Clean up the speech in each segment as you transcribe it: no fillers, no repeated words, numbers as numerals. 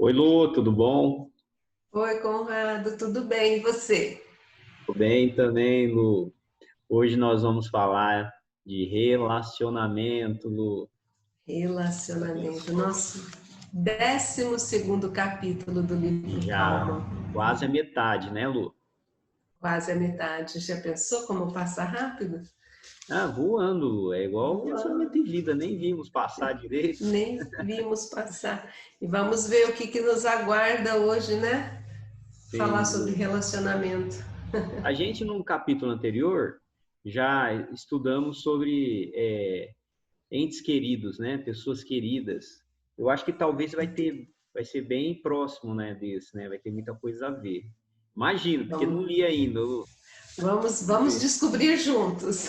Oi, Lu, tudo bom? Oi, Conrado, tudo bem? E você? Tudo bem também, Lu. Hoje nós vamos falar de relacionamento, Lu. Relacionamento, nosso 12º capítulo do livro Já Calma, quase a metade, né, Lu? quase a metade. Já pensou como passa rápido? Ah, voando, Lu. É igual Voando, relacionamento em vida, nem vimos passar direito. nem vimos passar. E vamos ver o que nos aguarda hoje, né? Falar Sim, sobre Lu. relacionamento. A gente, num capítulo anterior, já estudamos sobre entes queridos, né? Pessoas queridas. Eu acho que talvez vai ser bem próximo, né, desse, né? Vai ter muita coisa a ver. Imagino, porque não Vamos, li ainda, Lu. Vamos vamos ver. descobrir juntos.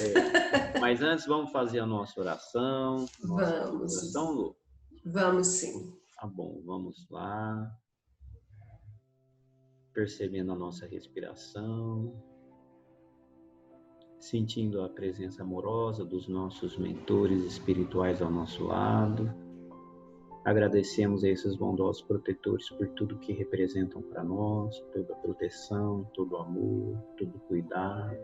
Mas antes vamos fazer a nossa oração, nossa Vamos, meditação, Lu. vamos sim. Tá bom, vamos lá. Percebendo a nossa respiração, sentindo a presença amorosa dos nossos mentores espirituais ao nosso lado. Agradecemos a esses bondosos protetores por tudo que representam para nós, toda a proteção, todo o amor, todo o cuidado.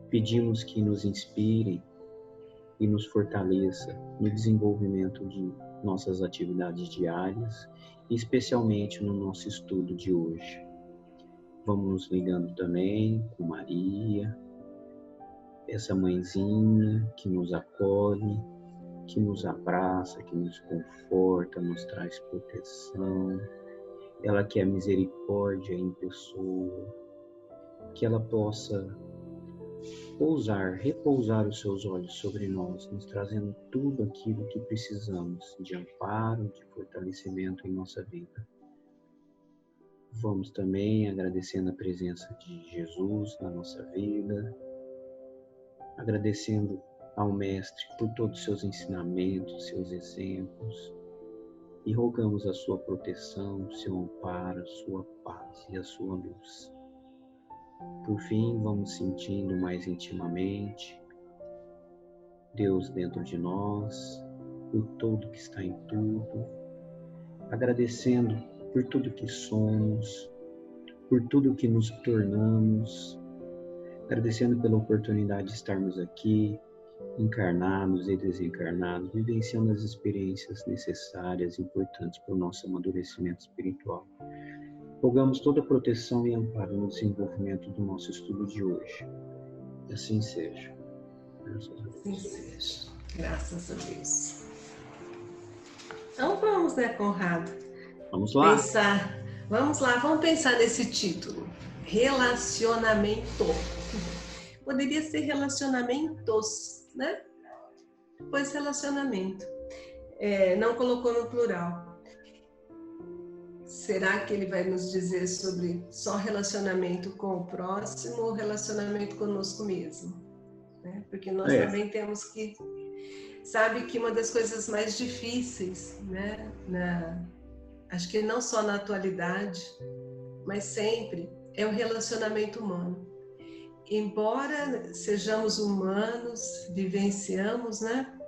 Pedimos que nos inspirem e nos fortaleça no desenvolvimento de nossas atividades diárias, especialmente no nosso estudo de hoje. Vamos nos ligando também com Maria, essa mãezinha que nos acolhe, que nos abraça, que nos conforta, nos traz proteção. Ela que é misericórdia em pessoa, que ela possa repousar os seus olhos sobre nós, nos trazendo tudo aquilo que precisamos de amparo, de fortalecimento em nossa vida. Vamos também agradecendo a presença de Jesus na nossa vida, agradecendo ao Mestre por todos os seus ensinamentos, seus exemplos, e rogamos a sua proteção, o seu amparo, a sua paz e a sua luz. Por fim, vamos sentindo mais intimamente Deus dentro de nós, o todo que está em tudo, agradecendo por tudo que somos, por tudo que nos tornamos, agradecendo pela oportunidade de estarmos aqui, encarnados e desencarnados, vivenciando as experiências necessárias e importantes para o nosso amadurecimento espiritual. Rogamos toda a proteção e amparo no desenvolvimento do nosso estudo de hoje. E assim seja. Assim seja. Graças a Deus. Então vamos, né, Conrado? Vamos lá? Pensar. Vamos lá, vamos pensar nesse título. Relacionamento. Poderia ser relacionamentos, né? Pois relacionamento. Não colocou no plural. Será que ele vai nos dizer sobre só relacionamento com o próximo ou relacionamento conosco mesmo? Né? Porque nós também temos que... Sabe que uma das coisas mais difíceis, né? Acho que não só na atualidade, mas sempre, é o relacionamento humano. Embora sejamos humanos, vivenciamos, né?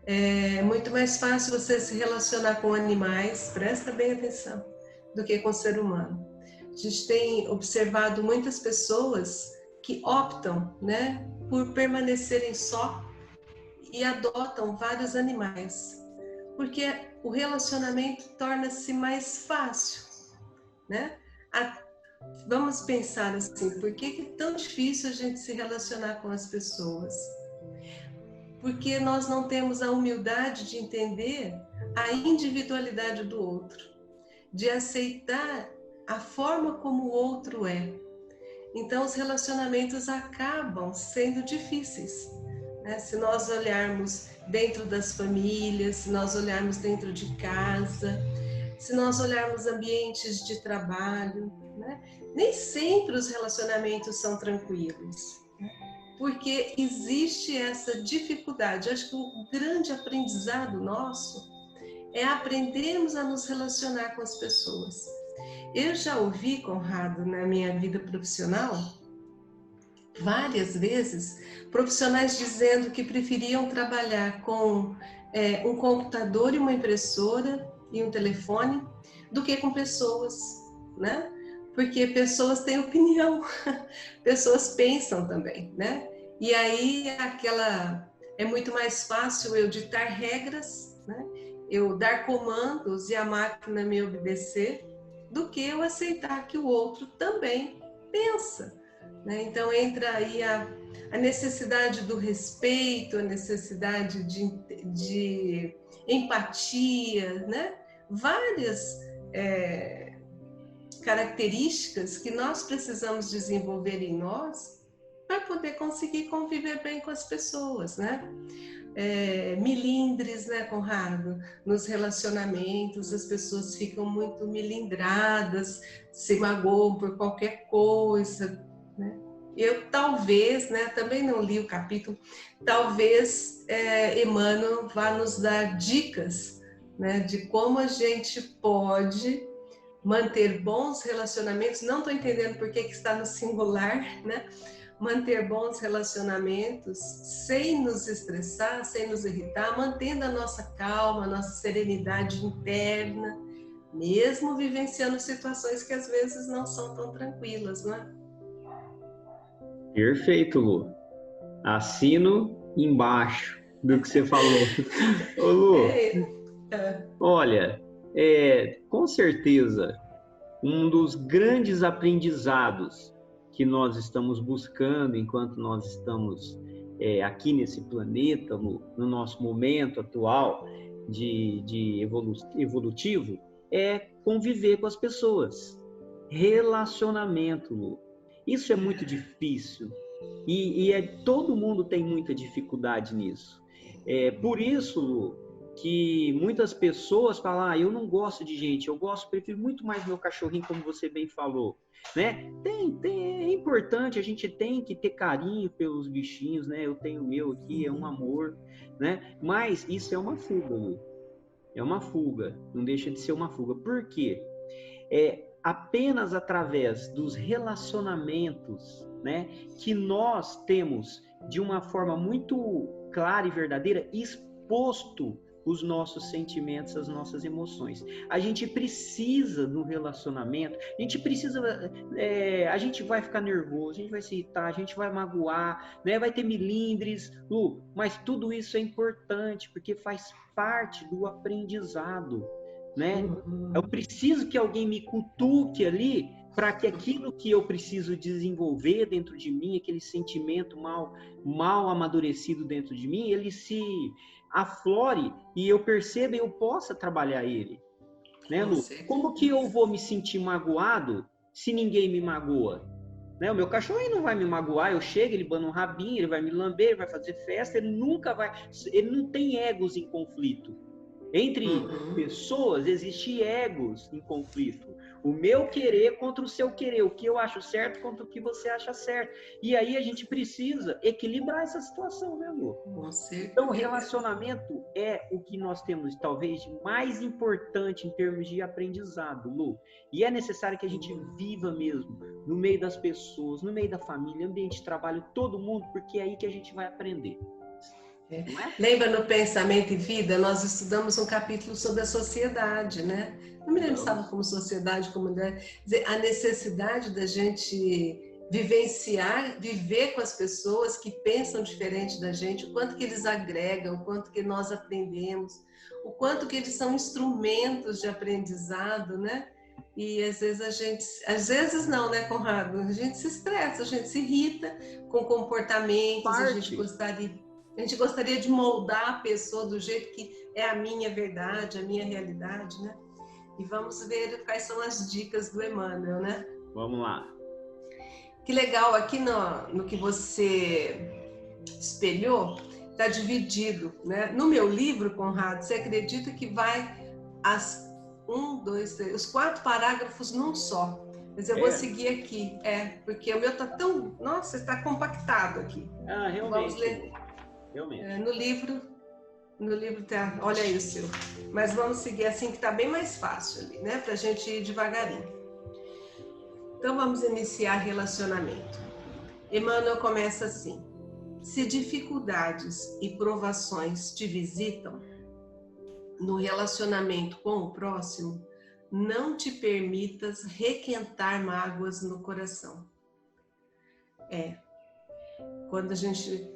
É muito mais fácil você se relacionar com animais, presta bem atenção, do que com o ser humano. A gente tem observado muitas pessoas que optam, né, por permanecerem só e adotam vários animais, porque o relacionamento torna-se mais fácil, né? Vamos pensar assim, por que é tão difícil a gente se relacionar com as pessoas? Porque nós não temos a humildade de entender a individualidade do outro, de aceitar a forma como o outro é. Então, os relacionamentos acabam sendo difíceis, né? Se nós olharmos dentro das famílias, se nós olharmos dentro de casa, se nós olharmos ambientes de trabalho, né? Nem sempre os relacionamentos são tranquilos, né? Porque existe essa dificuldade. Acho que o grande aprendizado nosso é aprendermos a nos relacionar com as pessoas. Eu já ouvi, Conrado, na minha vida profissional, várias vezes, profissionais dizendo que preferiam trabalhar com um computador e uma impressora e um telefone do que com pessoas, né? Porque pessoas têm opinião, pessoas pensam também, né? E aí é muito mais fácil eu ditar regras, né? Eu dar comandos e a máquina me obedecer, do que eu aceitar que o outro também pensa, né? Então entra aí a necessidade do respeito, a necessidade de empatia, né? Várias características que nós precisamos desenvolver em nós para poder conseguir conviver bem com as pessoas, né? Milindres, né, Conrado? Nos relacionamentos, as pessoas ficam muito milindradas, se magoam por qualquer coisa, né? Eu talvez, né, também não li o capítulo, talvez Emmanuel vá nos dar dicas, né, de como a gente pode manter bons relacionamentos. Não estou entendendo por que está no singular, né? Manter bons relacionamentos sem nos estressar, sem nos irritar, mantendo a nossa calma, a nossa serenidade interna, mesmo vivenciando situações que às vezes não são tão tranquilas, não é? Perfeito, Lu. Assino embaixo do que você falou. Ô, Lu, olha, com certeza, um dos grandes aprendizados que nós estamos buscando enquanto nós estamos aqui nesse planeta, no nosso momento atual de evolutivo, é conviver com as pessoas. Relacionamento, Lu. Isso é muito difícil e todo mundo tem muita dificuldade nisso. Por isso, Lu, que muitas pessoas falam, eu não gosto de gente, prefiro muito mais meu cachorrinho, como você bem falou, né? É importante, a gente tem que ter carinho pelos bichinhos, né? Eu tenho o meu aqui, é um amor, né? Mas isso é uma fuga, Lu. É uma fuga, não deixa de ser uma fuga. Por quê? Apenas através dos relacionamentos, né, que nós temos de uma forma muito clara e verdadeira exposto os nossos sentimentos, as nossas emoções. A gente precisa do relacionamento, a gente vai ficar nervoso, a gente vai se irritar, a gente vai magoar, né, vai ter milindres, Lu, mas tudo isso é importante porque faz parte do aprendizado, né? Eu preciso que alguém me cutuque ali para que aquilo que eu preciso desenvolver dentro de mim, aquele sentimento mal amadurecido dentro de mim, ele se aflore e eu perceba e eu possa trabalhar ele, né, Lu? Como que eu vou me sentir magoado se ninguém me magoa? Né? O meu cachorro não vai me magoar, eu chego, ele bana um rabinho, ele vai me lamber, ele vai fazer festa, ele não tem egos em conflito. Entre pessoas existem egos em conflito. O meu querer contra o seu querer, o que eu acho certo contra o que você acha certo. E aí a gente precisa equilibrar essa situação, né, amor? Então, o relacionamento é o que nós temos, talvez, de mais importante em termos de aprendizado, Lu. E é necessário que a gente viva mesmo no meio das pessoas, no meio da família, ambiente de trabalho, todo mundo, porque é aí que a gente vai aprender. Lembra no Pensamento e Vida, nós estudamos um capítulo sobre a sociedade, né? Não me lembro se estava como sociedade, comunidade. A necessidade da gente vivenciar, viver com as pessoas que pensam diferente da gente, o quanto que eles agregam, o quanto que nós aprendemos, o quanto que eles são instrumentos de aprendizado, né? E às vezes não, né, Conrado? A gente se estressa, a gente se irrita com comportamentos, a gente gostaria de moldar a pessoa do jeito que é a minha verdade, a minha realidade, né? E vamos ver quais são as dicas do Emmanuel, né? Vamos lá. Que legal, aqui no que você espelhou, está dividido, né? No meu livro, Conrado, você acredita que vai os 4 parágrafos num só. Mas eu vou seguir aqui, porque o meu está tão... Nossa, está compactado aqui. Realmente. Vamos ler. Realmente. No livro tá, olha aí o seu. Mas vamos seguir assim que tá bem mais fácil ali, né? Pra gente ir devagarinho. Então vamos iniciar relacionamento. Emmanuel começa assim: se dificuldades e provações te visitam, no relacionamento com o próximo, não te permitas requentar mágoas no coração. Quando a gente...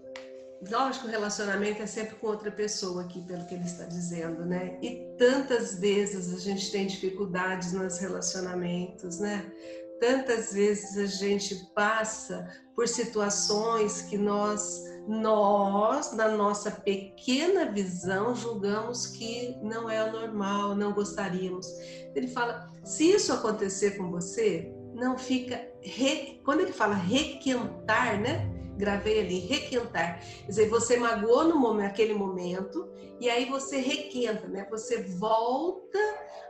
Lógico que o relacionamento é sempre com outra pessoa aqui, pelo que ele está dizendo, né? E tantas vezes a gente tem dificuldades nos relacionamentos, né? Tantas vezes a gente passa por situações que nós, na nossa pequena visão, julgamos que não é o normal, não gostaríamos. Ele fala, se isso acontecer com você, não fica... Quando ele fala requentar, né? Gravei ali, requentar. Quer dizer, você magoou naquele momento e aí você requenta, né? Você volta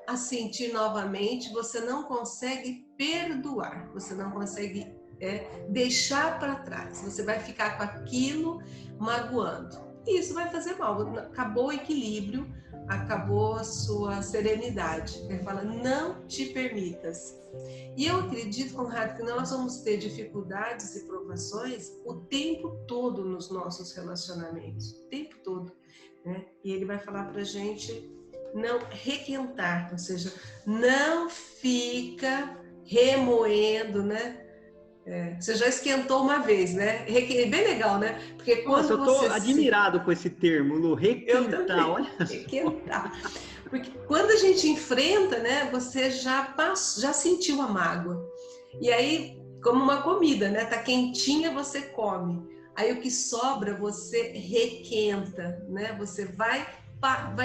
a sentir novamente, você não consegue perdoar, você não consegue deixar para trás. Você vai ficar com aquilo magoando. E isso vai fazer mal. Acabou o equilíbrio, acabou a sua serenidade. Ele fala, não te permitas. E eu acredito, Conrado, que nós vamos ter dificuldades e provações o tempo todo nos nossos relacionamentos, o tempo todo, né? E ele vai falar pra gente não requentar, ou seja, não fica remoendo, né? Você já esquentou uma vez, né? Bem legal, né? Porque quando eu tô admirado com esse termo, Lu, requentar, olha só. Requentar. Porque quando a gente enfrenta, né, você já sentiu a mágoa. E aí, como uma comida, né, tá quentinha, você come. Aí o que sobra, você requenta, né? Você vai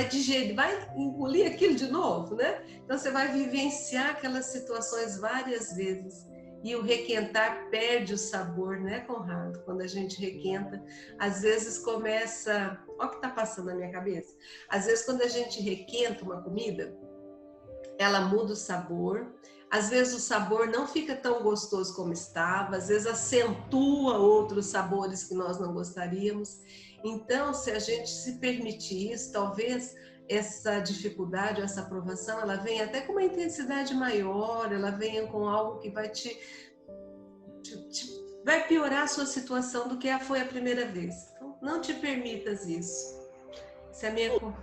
digerir, vai engolir aquilo de novo, né? Então você vai vivenciar aquelas situações várias vezes. E o requentar perde o sabor, né, Conrado? Quando a gente requenta, às vezes começa... Olha o que está passando na minha cabeça. Às vezes, quando a gente requenta uma comida, ela muda o sabor. Às vezes, o sabor não fica tão gostoso como estava. Às vezes, acentua outros sabores que nós não gostaríamos. Então, se a gente se permitir isso, talvez essa dificuldade, essa aprovação, ela vem até com uma intensidade maior, ela venha com algo que vai vai piorar a sua situação do que foi a primeira vez. Então, não te permitas isso. Esse é meu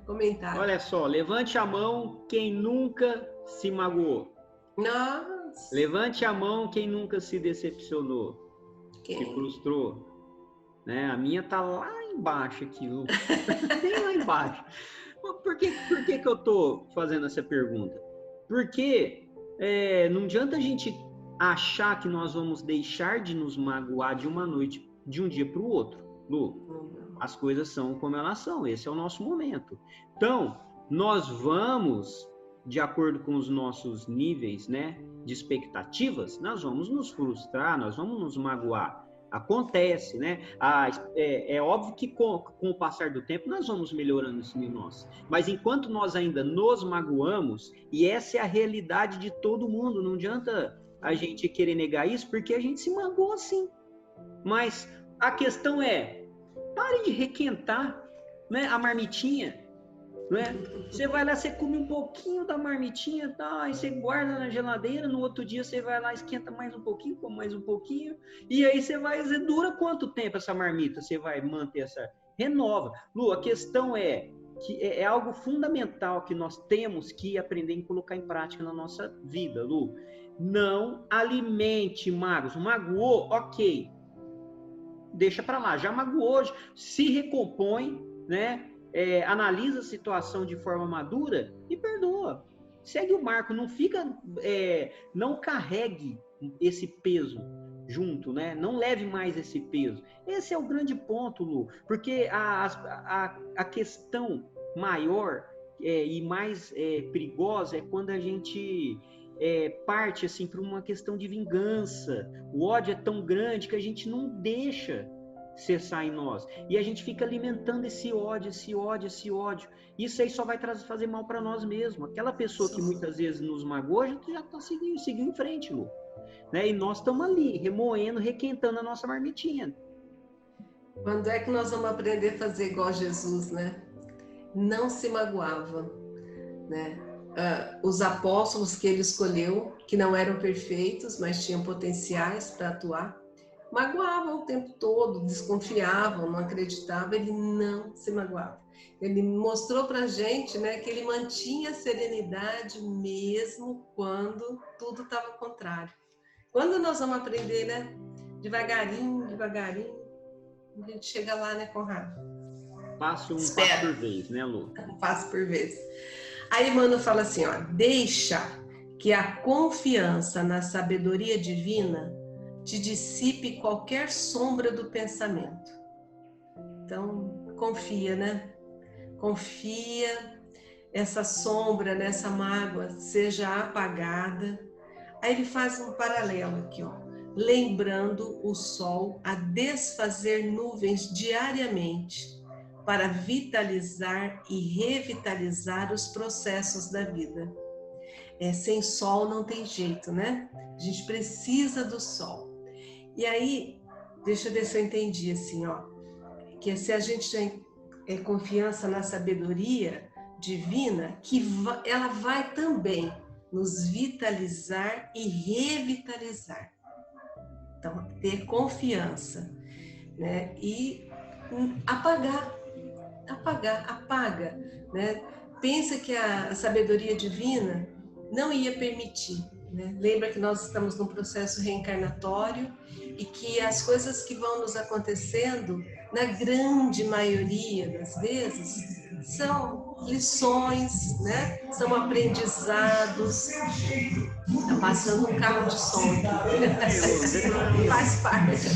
comentário. Olha só, levante a mão quem nunca se magoou. Nossa. Levante a mão quem nunca se decepcionou, se frustrou. Né? A minha tá lá embaixo aqui, Lu. Bem lá embaixo. Por que que eu tô fazendo essa pergunta? Porque não adianta a gente achar que nós vamos deixar de nos magoar de uma noite, de um dia para o outro. Lu, as coisas são como elas são, esse é o nosso momento. Então, nós vamos, de acordo com os nossos níveis, né, de expectativas, nós vamos nos frustrar, nós vamos nos magoar. Acontece, né? É óbvio que com o passar do tempo nós vamos melhorando isso em nós. Mas enquanto nós ainda nos magoamos, e essa é a realidade de todo mundo, não adianta a gente querer negar isso, porque a gente se magoa sim. Mas a questão é, pare de requentar, né, a marmitinha. Né? Você vai lá, você come um pouquinho da marmitinha, tá? Aí você guarda na geladeira, no outro dia você vai lá, esquenta mais um pouquinho, come mais um pouquinho, e aí você vai, dura quanto tempo essa marmita? Você vai manter essa... Renova. Lu, a questão é que é algo fundamental que nós temos que aprender a colocar em prática na nossa vida, Lu. Não alimente magos. Magoou, ok. Deixa pra lá. Já magoou, se recompõe, né? Analisa a situação de forma madura e perdoa. Segue o marco, não fica, não carregue esse peso junto, né? Não leve mais esse peso. Esse é o grande ponto, Lu, porque a questão maior e mais perigosa é quando a gente parte assim para uma questão de vingança. O ódio é tão grande que a gente não deixa cessar em nós. E a gente fica alimentando esse ódio. Isso aí só vai fazer mal para nós mesmos. Aquela pessoa que muitas vezes nos magoou, a gente já está seguindo em frente, Lu. Né? E nós estamos ali, remoendo, requentando a nossa marmitinha. Quando é que nós vamos aprender a fazer igual Jesus, né? Não se magoava, né? Os apóstolos que ele escolheu, que não eram perfeitos, mas tinham potenciais para atuar, magoavam o tempo todo, desconfiavam, não acreditavam, ele não se magoava. Ele mostrou para a gente, né, que ele mantinha a serenidade mesmo quando tudo estava contrário. Quando nós vamos aprender, né, devagarinho, devagarinho, a gente chega lá, né, Conrado? Passo um Espera. passo por vez, né, Lu? Um passo por vez. Aí Emmanuel fala assim, ó, deixa que a confiança na sabedoria divina te dissipe qualquer sombra do pensamento. Então, confia, né? Confia, essa sombra, nessa mágoa seja apagada. Aí ele faz um paralelo aqui, ó. Lembrando o sol a desfazer nuvens diariamente para vitalizar e revitalizar os processos da vida. Sem sol não tem jeito, né? A gente precisa do sol. E aí, deixa eu ver se eu entendi assim, ó, que se a gente tem confiança na sabedoria divina, que ela vai também nos vitalizar e revitalizar. Então, ter confiança, né? E apaga, né? Pensa que a sabedoria divina não ia permitir, né? Lembra que nós estamos num processo reencarnatório e que as coisas que vão nos acontecendo, na grande maioria das vezes, são lições, né? São aprendizados. Está passando um carro de som aqui. Faz parte.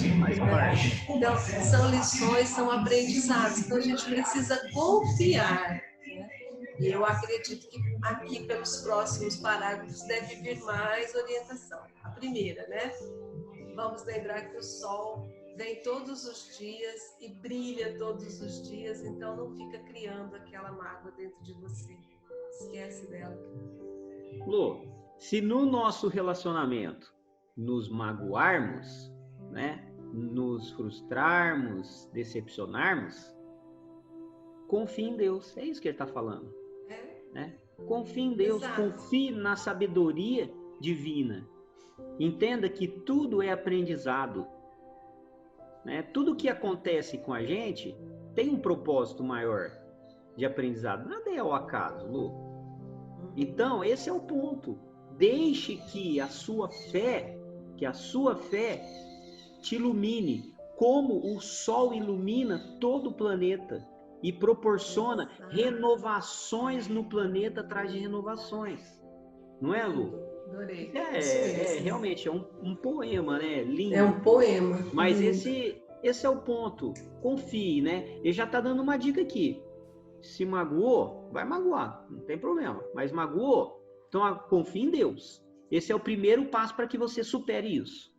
Então, são lições, são aprendizados. Então, a gente precisa confiar. Né? E eu acredito que aqui, pelos próximos parágrafos, deve vir mais orientação. A primeira, né? Vamos lembrar que o sol vem todos os dias e brilha todos os dias, então não fica criando aquela mágoa dentro de você. Esquece dela. Lu, se no nosso relacionamento nos magoarmos, né, nos frustrarmos, decepcionarmos, confie em Deus. É isso que ele está falando. Né? Confie em Deus, exato. Confie na sabedoria divina. Entenda que tudo é aprendizado. Né? Tudo que acontece com a gente tem um propósito maior de aprendizado. Nada é ao acaso, Lu. Então, esse é o ponto. Deixe que a sua fé te ilumine, como o sol ilumina todo o planeta e proporciona renovações no planeta atrás de renovações. Não é, Lu? Adorei. Realmente, é um poema, né? Lindo. É um poema. Mas esse é o ponto. Confie, né? Ele já está dando uma dica aqui. Se magoou, vai magoar, não tem problema. Mas magoou, então confie em Deus. Esse é o primeiro passo para que você supere isso.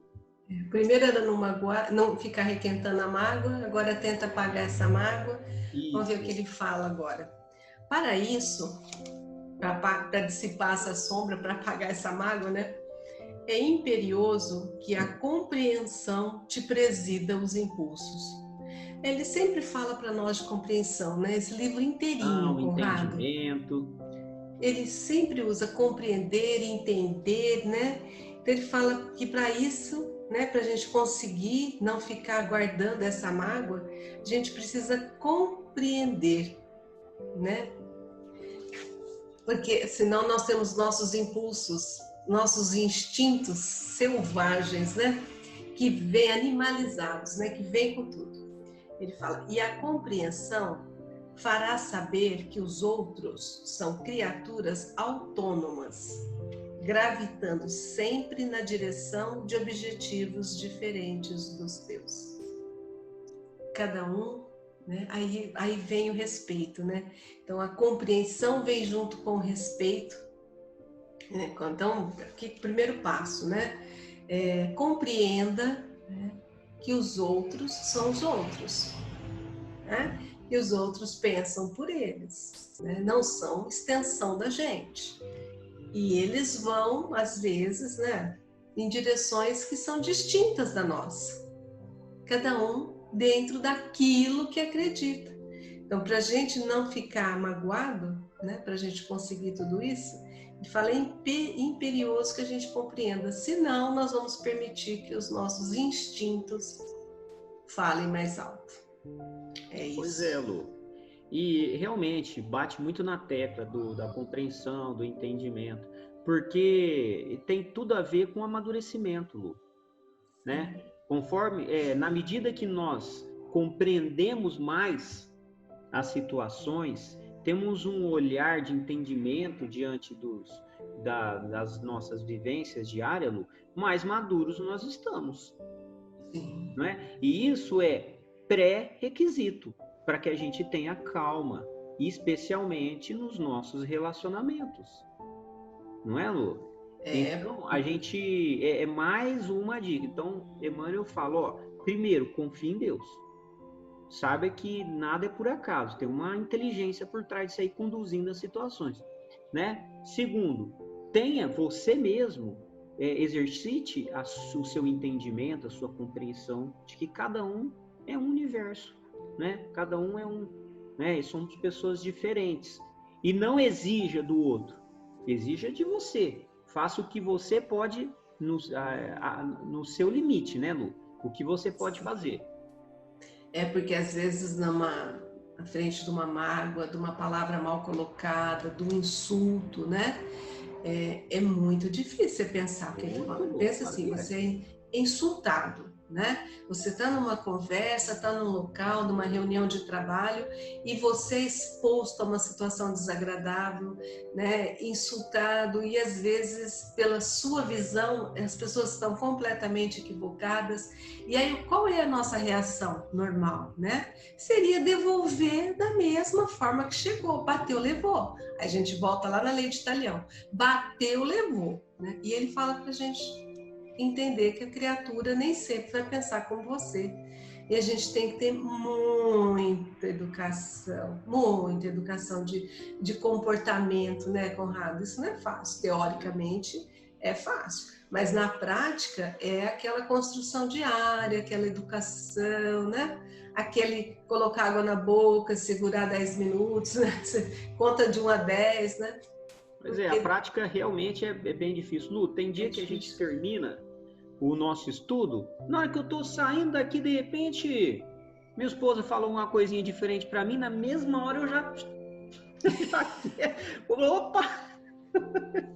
Primeiro era não magoar, não ficar requentando a mágoa, agora tenta apagar essa mágoa. Isso. Vamos ver o que ele fala agora. Para isso, para dissipar essa sombra, para apagar essa mágoa, né? É imperioso que a compreensão te presida os impulsos. Ele sempre fala para nós de compreensão, né? Esse livro inteirinho, Conrado. Entendimento. Ele sempre usa compreender e entender, né? Então ele fala que para isso, né, para a gente conseguir não ficar guardando essa mágoa, a gente precisa compreender, né? Porque senão nós temos nossos impulsos, nossos instintos selvagens, né? Que vêm animalizados, né? Que vêm com tudo. Ele fala, e a compreensão fará saber que os outros são criaturas autônomas, gravitando sempre na direção de objetivos diferentes dos teus. Cada um, né? Aí vem o respeito, né? Então a compreensão vem junto com o respeito. Né? Então, aqui, primeiro passo, né? Compreenda, né, que os outros são os outros, né? E os outros pensam por eles, né? Não são extensão da gente. E eles vão, às vezes, né, em direções que são distintas da nossa. Cada um dentro daquilo que acredita. Então, para a gente não ficar magoado, né, para a gente conseguir tudo isso, ele fala imperioso que a gente compreenda. Senão, nós vamos permitir que os nossos instintos falem mais alto. É isso. Pois é, Lu. E realmente bate muito na tecla da compreensão, do entendimento, porque tem tudo a ver com amadurecimento, Lu, né? Conforme, na medida que nós compreendemos mais as situações, temos um olhar de entendimento diante das nossas vivências diárias, Lu, mais maduros nós estamos. Sim. Não é? E isso é pré-requisito para que a gente tenha calma, especialmente nos nossos relacionamentos. Não é, Lu? Então, a gente é mais uma dica. Então, Emmanuel fala, ó, primeiro, confie em Deus. Saiba que nada é por acaso, tem uma inteligência por trás disso aí conduzindo as situações, né? Segundo, tenha você mesmo, exercite o seu entendimento, a sua compreensão de que cada um é um universo, né? Cada um é um, né? E somos pessoas diferentes. E não exija do outro, exija de você. Faça o que você pode no seu limite, né, Lu? O que você pode fazer. Porque às vezes na frente de uma mágoa, de uma palavra mal colocada, de um insulto, né? É muito difícil você pensar o que ele fala. Pensa assim, você é insultado, né? Você está numa conversa, está num local, numa reunião de trabalho e você é exposto a uma situação desagradável, né? Insultado e às vezes pela sua visão as pessoas estão completamente equivocadas. E aí qual é a nossa reação normal, né? Seria devolver da mesma forma que chegou, bateu, levou. Aí a gente volta lá na lei de Talião. Bateu, levou. Né? E ele fala para a gente entender que a criatura nem sempre vai pensar como você. E a gente tem que ter muita educação de comportamento, né, Conrado? Isso não é fácil. Teoricamente é fácil, mas na prática é aquela construção diária, aquela educação, né? Aquele colocar água na boca, segurar 10 minutos, né? Conta de 1 a 10, né? Pois é, a prática realmente é bem difícil. Lu, tem dia que a gente termina o nosso estudo, na hora que eu tô saindo daqui, de repente, minha esposa falou uma coisinha diferente para mim, na mesma hora eu já... Opa!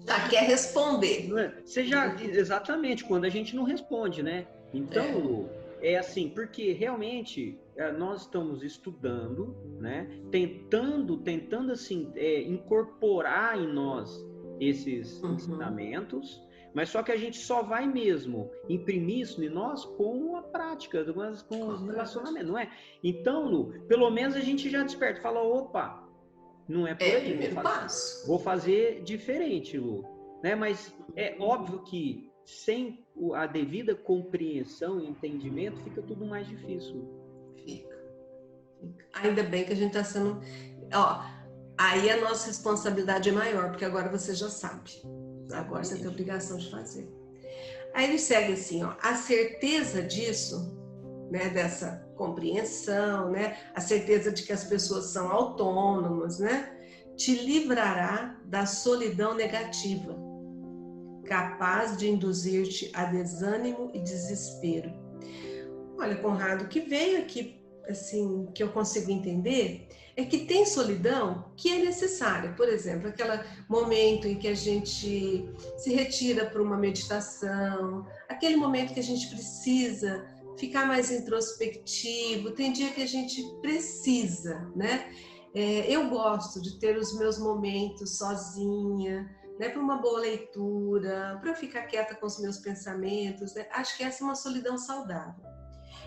Já quer responder. Você já... Exatamente, quando a gente não responde, né? Então, Lu, é assim, porque realmente nós estamos estudando, né? Tentando assim, incorporar em nós esses ensinamentos, mas só que a gente só vai mesmo imprimir isso em nós com a prática, com os relacionamentos, não é? Então, Lu, pelo menos a gente já desperta, fala, opa, não é por aí, primeiro passo. Vou fazer diferente, Lu, né? Mas é óbvio que sem a devida compreensão e entendimento fica tudo mais difícil. Fica. Ainda bem que a gente está sendo... aí a nossa responsabilidade é maior, porque agora você já sabe. Exatamente. Agora você tem a obrigação de fazer. Aí ele segue assim, a certeza disso, né, dessa compreensão, né, a certeza de que as pessoas são autônomas, né, te livrará da solidão negativa, capaz de induzir-te a desânimo e desespero. Olha, Conrado, o que veio aqui, assim, que eu consigo entender, é que tem solidão que é necessária. Por exemplo, aquele momento em que a gente se retira para uma meditação, aquele momento que a gente precisa ficar mais introspectivo, tem dia que a gente precisa, né? Eu gosto de ter os meus momentos sozinha, né, para uma boa leitura, para eu ficar quieta com os meus pensamentos, né? Acho que essa é uma solidão saudável.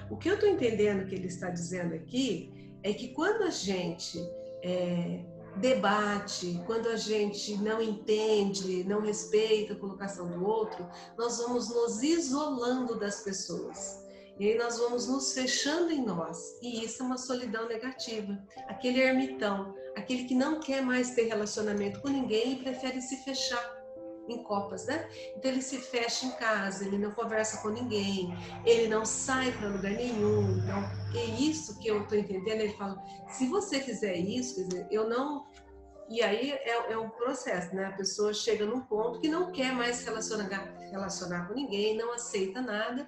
O que eu estou entendendo que ele está dizendo aqui é que quando a gente debate, quando a gente não entende, não respeita a colocação do outro, nós vamos nos isolando das pessoas. E aí nós vamos nos fechando em nós. E isso é uma solidão negativa. Aquele ermitão, aquele que não quer mais ter relacionamento com ninguém e prefere se fechar em copas, né? Então ele se fecha em casa, ele não conversa com ninguém, ele não sai para lugar nenhum. Então é isso que eu estou entendendo. Ele fala, se você fizer isso, quer dizer, eu não... E aí é um processo, né? A pessoa chega num ponto que não quer mais se relacionar com ninguém, não aceita nada.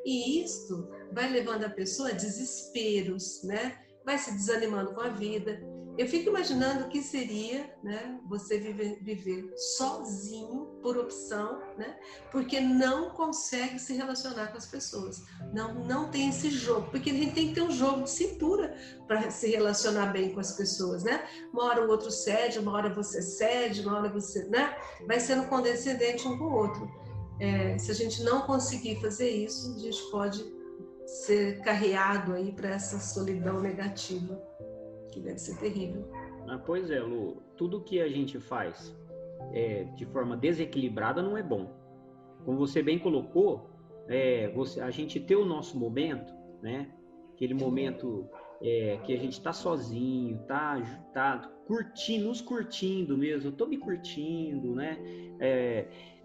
E isto vai levando a pessoa a desesperos, né? Vai se desanimando com a vida. Eu fico imaginando o que seria, né, você viver sozinho por opção, né, porque não consegue se relacionar com as pessoas. Não tem esse jogo, porque a gente tem que ter um jogo de cintura para se relacionar bem com as pessoas, né? Uma hora o outro cede, uma hora você cede, uma hora você, né, vai sendo condescendente um com o outro. Se a gente não conseguir fazer isso, a gente pode ser carreado aí para essa solidão negativa, que deve ser terrível. Pois é, Lu, tudo que a gente faz de forma desequilibrada não é bom. Como você bem colocou, a gente ter o nosso momento, né? Aquele momento que a gente está sozinho, tá curtindo, nos curtindo mesmo, eu tô me curtindo, né?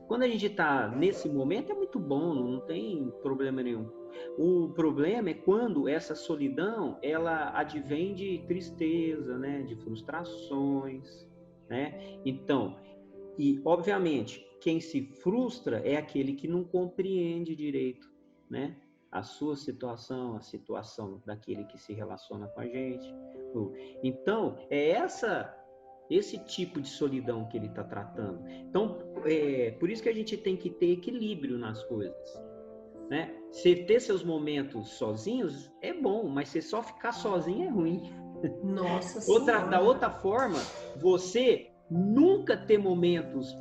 Quando a gente está nesse momento é muito bom, não tem problema nenhum. O problema é quando essa solidão ela advém de tristeza, né, de frustrações, né? Então, e obviamente quem se frustra é aquele que não compreende direito, né, a sua situação, a situação daquele que se relaciona com a gente. Então, esse tipo de solidão que ele está tratando. Então, por isso que a gente tem que ter equilíbrio nas coisas, né? Você ter seus momentos sozinhos é bom, mas você só ficar sozinho é ruim. Nossa Senhora. Da outra forma, você nunca ter momentos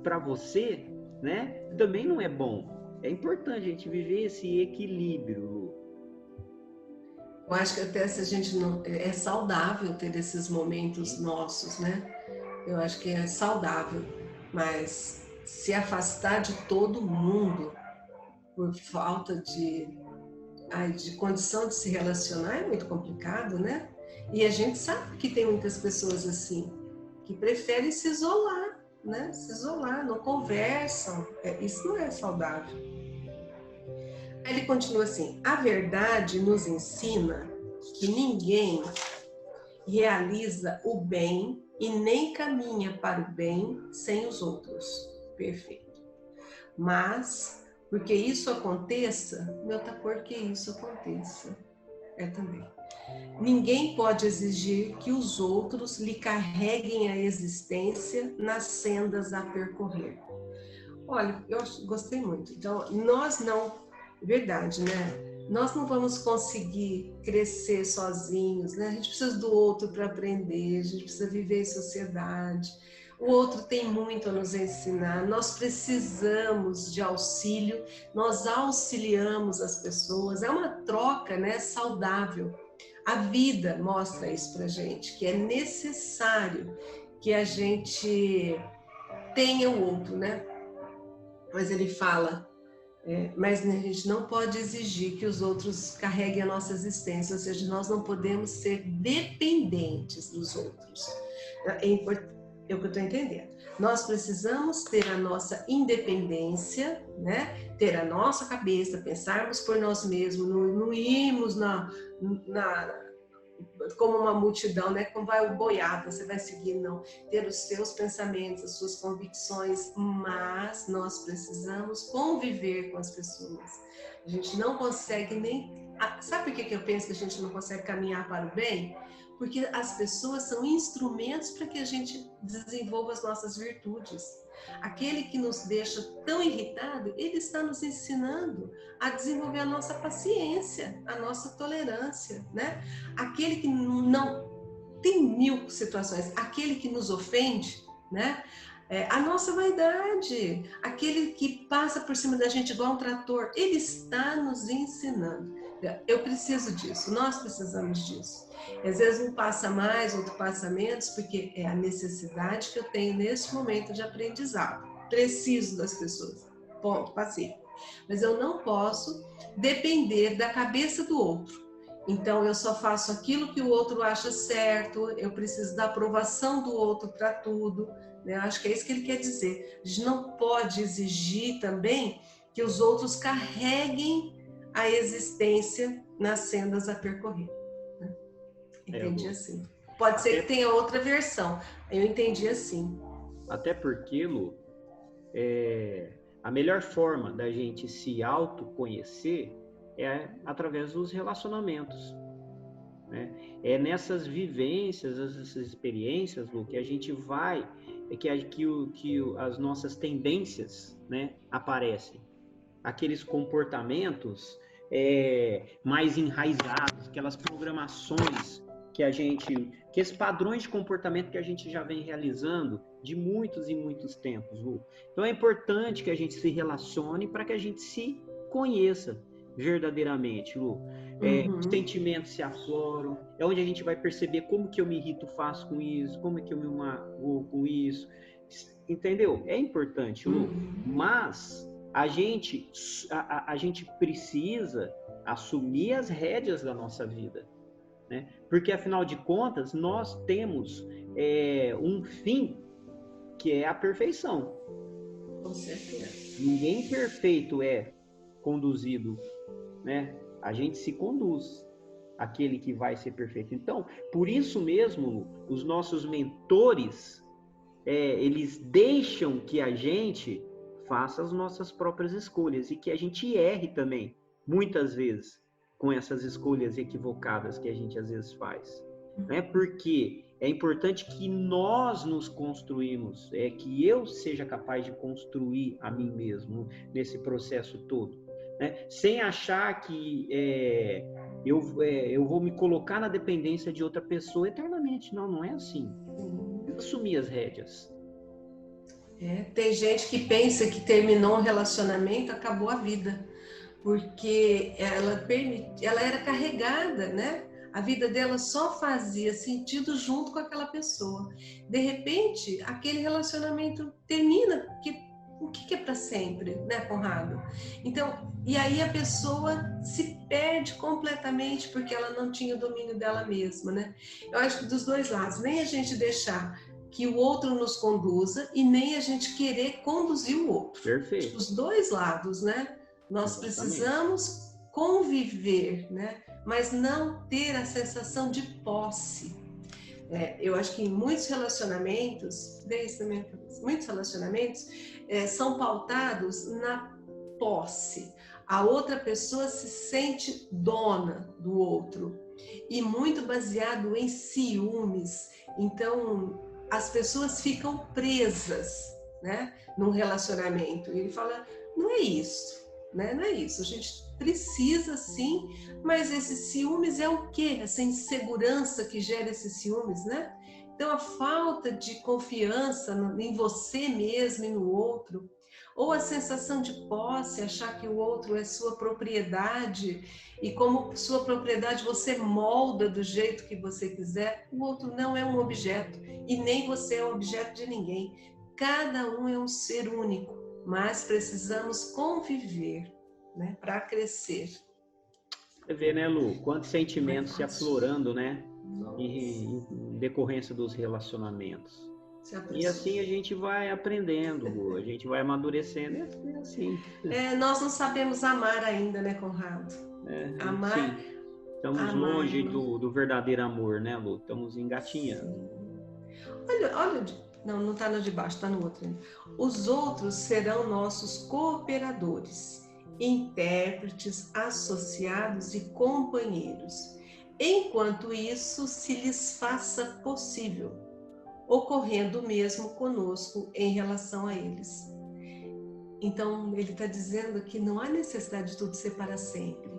para você, né? Também não é bom. É importante a gente viver esse equilíbrio. Eu acho que até se a gente não é saudável ter esses momentos nossos, né? Eu acho que é saudável, mas se afastar de todo mundo por falta de condição de se relacionar é muito complicado, né? E a gente sabe que tem muitas pessoas assim, que preferem se isolar, né? Se isolar, não conversam. Isso não é saudável. Aí ele continua assim: a verdade nos ensina que ninguém realiza o bem e nem caminha para o bem sem os outros. Perfeito. Mas, porque isso aconteça, meu tapor que isso aconteça. Também. Ninguém pode exigir que os outros lhe carreguem a existência nas sendas a percorrer. Olha, eu gostei muito. Então, nós não, verdade, né? Nós não vamos conseguir crescer sozinhos, né? A gente precisa do outro para aprender, a gente precisa viver em sociedade. O outro tem muito a nos ensinar, nós precisamos de auxílio, nós auxiliamos as pessoas, é uma troca, né, saudável. A vida mostra isso pra gente, que é necessário que a gente tenha o outro, né? Mas ele fala, mas a gente não pode exigir que os outros carreguem a nossa existência, ou seja, nós não podemos ser dependentes dos outros. É o que eu estou entendendo. Nós precisamos ter a nossa independência, né? Ter a nossa cabeça, pensarmos por nós mesmos, não irmos como uma multidão, né? Como vai o boiada, você vai seguir, não. Ter os seus pensamentos, as suas convicções, mas nós precisamos conviver com as pessoas. A gente não consegue nem... Sabe por que eu penso que a gente não consegue caminhar para o bem? Porque as pessoas são instrumentos para que a gente desenvolva as nossas virtudes. Aquele que nos deixa tão irritado, ele está nos ensinando a desenvolver a nossa paciência, a nossa tolerância, né? Aquele que não tem mil situações, aquele que nos ofende, né? A nossa vaidade, aquele que passa por cima da gente igual um trator, ele está nos ensinando. Eu preciso disso, nós precisamos disso. Às vezes um passa mais, outro passa menos, porque é a necessidade que eu tenho nesse momento de aprendizado. Preciso das pessoas. Ponto, passei. Mas eu não posso depender da cabeça do outro. Então eu só faço aquilo que o outro acha certo, eu preciso da aprovação do outro para tudo. Eu acho que é isso que ele quer dizer. A gente não pode exigir também que os outros carreguem a existência nas sendas a percorrer. Entendi assim. Pode ser que tenha outra versão. Eu entendi assim. Até porque, Lu, a melhor forma da gente se autoconhecer é através dos relacionamentos. né? É nessas vivências, essas experiências, Lu, que a gente vai, as nossas tendências, né, aparecem. Aqueles comportamentos mais enraizados, aquelas programações que esses padrões de comportamento que a gente já vem realizando de muitos e muitos tempos, Lu. Então é importante que a gente se relacione para que a gente se conheça verdadeiramente, Lu. Os sentimentos se afloram, é onde a gente vai perceber como que eu me irrito fácil com isso, como é que eu me magoo com isso, entendeu? É importante, Lu, mas a gente precisa assumir as rédeas da nossa vida, né? Porque, afinal de contas, nós temos um fim que é a perfeição. Com certeza. Ninguém perfeito é conduzido, né? A gente se conduz àquele que vai ser perfeito. Então, por isso mesmo, os nossos mentores, eles deixam que a gente faça as nossas próprias escolhas e que a gente erre também, muitas vezes, com essas escolhas equivocadas que a gente às vezes faz, né? Porque é importante que nós nos construímos, que eu seja capaz de construir a mim mesmo nesse processo todo, né? Sem achar que eu vou me colocar na dependência de outra pessoa eternamente. Não, não é assim. Eu assumir as rédeas. Tem gente que pensa que terminou um relacionamento, acabou a vida, porque ela era carregada, né? A vida dela só fazia sentido junto com aquela pessoa. De repente, aquele relacionamento termina, porque o que é para sempre, né, Conrado? Então, e aí a pessoa se perde completamente porque ela não tinha o domínio dela mesma, né? Eu acho que dos dois lados, nem a gente deixar que o outro nos conduza e nem a gente querer conduzir o outro. Perfeito. Os dois lados, né? Nós precisamos conviver, né? Mas não ter a sensação de posse. Eu acho que em muitos relacionamentos, são pautados na posse. A outra pessoa se sente dona do outro e muito baseado em ciúmes. Então, as pessoas ficam presas, né, num relacionamento. E ele fala, não é isso, né? Não é isso. A gente precisa sim, mas esses ciúmes é o quê? Essa insegurança que gera esses ciúmes, né? Então, a falta de confiança em você mesmo e no outro, ou a sensação de posse, achar que o outro é sua propriedade e como sua propriedade você molda do jeito que você quiser. O outro não é um objeto e nem você é um objeto de ninguém. Cada um é um ser único, mas precisamos conviver, né, para crescer. Você vê, né, Lu, quantos sentimentos se aflorando, né, em decorrência dos relacionamentos. E assim a gente vai aprendendo, Lu, a gente vai amadurecendo, é assim. Nós não sabemos amar ainda, né, Conrado? Amar. Sim. Estamos longe do verdadeiro amor, né, Lu? Estamos engatinhando. Olha, não está no de baixo, está no outro. Os outros serão nossos cooperadores, intérpretes, associados e companheiros, enquanto isso se lhes faça possível, ocorrendo o mesmo conosco em relação a eles. Então, ele está dizendo que não há necessidade de tudo ser para sempre.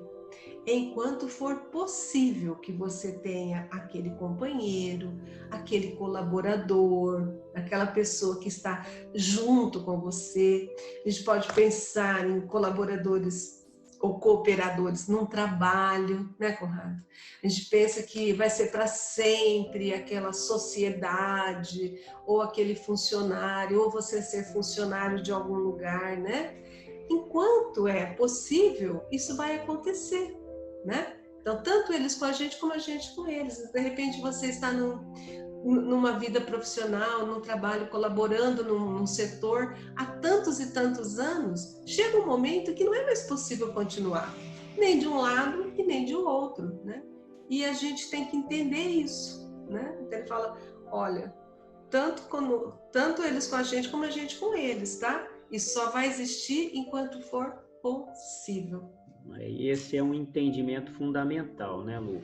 Enquanto for possível que você tenha aquele companheiro, aquele colaborador, aquela pessoa que está junto com você. A gente pode pensar em colaboradores ou cooperadores num trabalho, né, Conrado? A gente pensa que vai ser para sempre aquela sociedade, ou aquele funcionário, ou você ser funcionário de algum lugar, né? Enquanto é possível, isso vai acontecer, né? Então, tanto eles com a gente, como a gente com eles. De repente, você está numa vida profissional, num trabalho, colaborando num setor há tantos e tantos anos, chega um momento que não é mais possível continuar, nem de um lado e nem de um outro, né? E a gente tem que entender isso, né? Então, ele fala, olha, tanto eles com a gente, como a gente com eles, tá? E só vai existir enquanto for possível. E esse é um entendimento fundamental, né, Lu?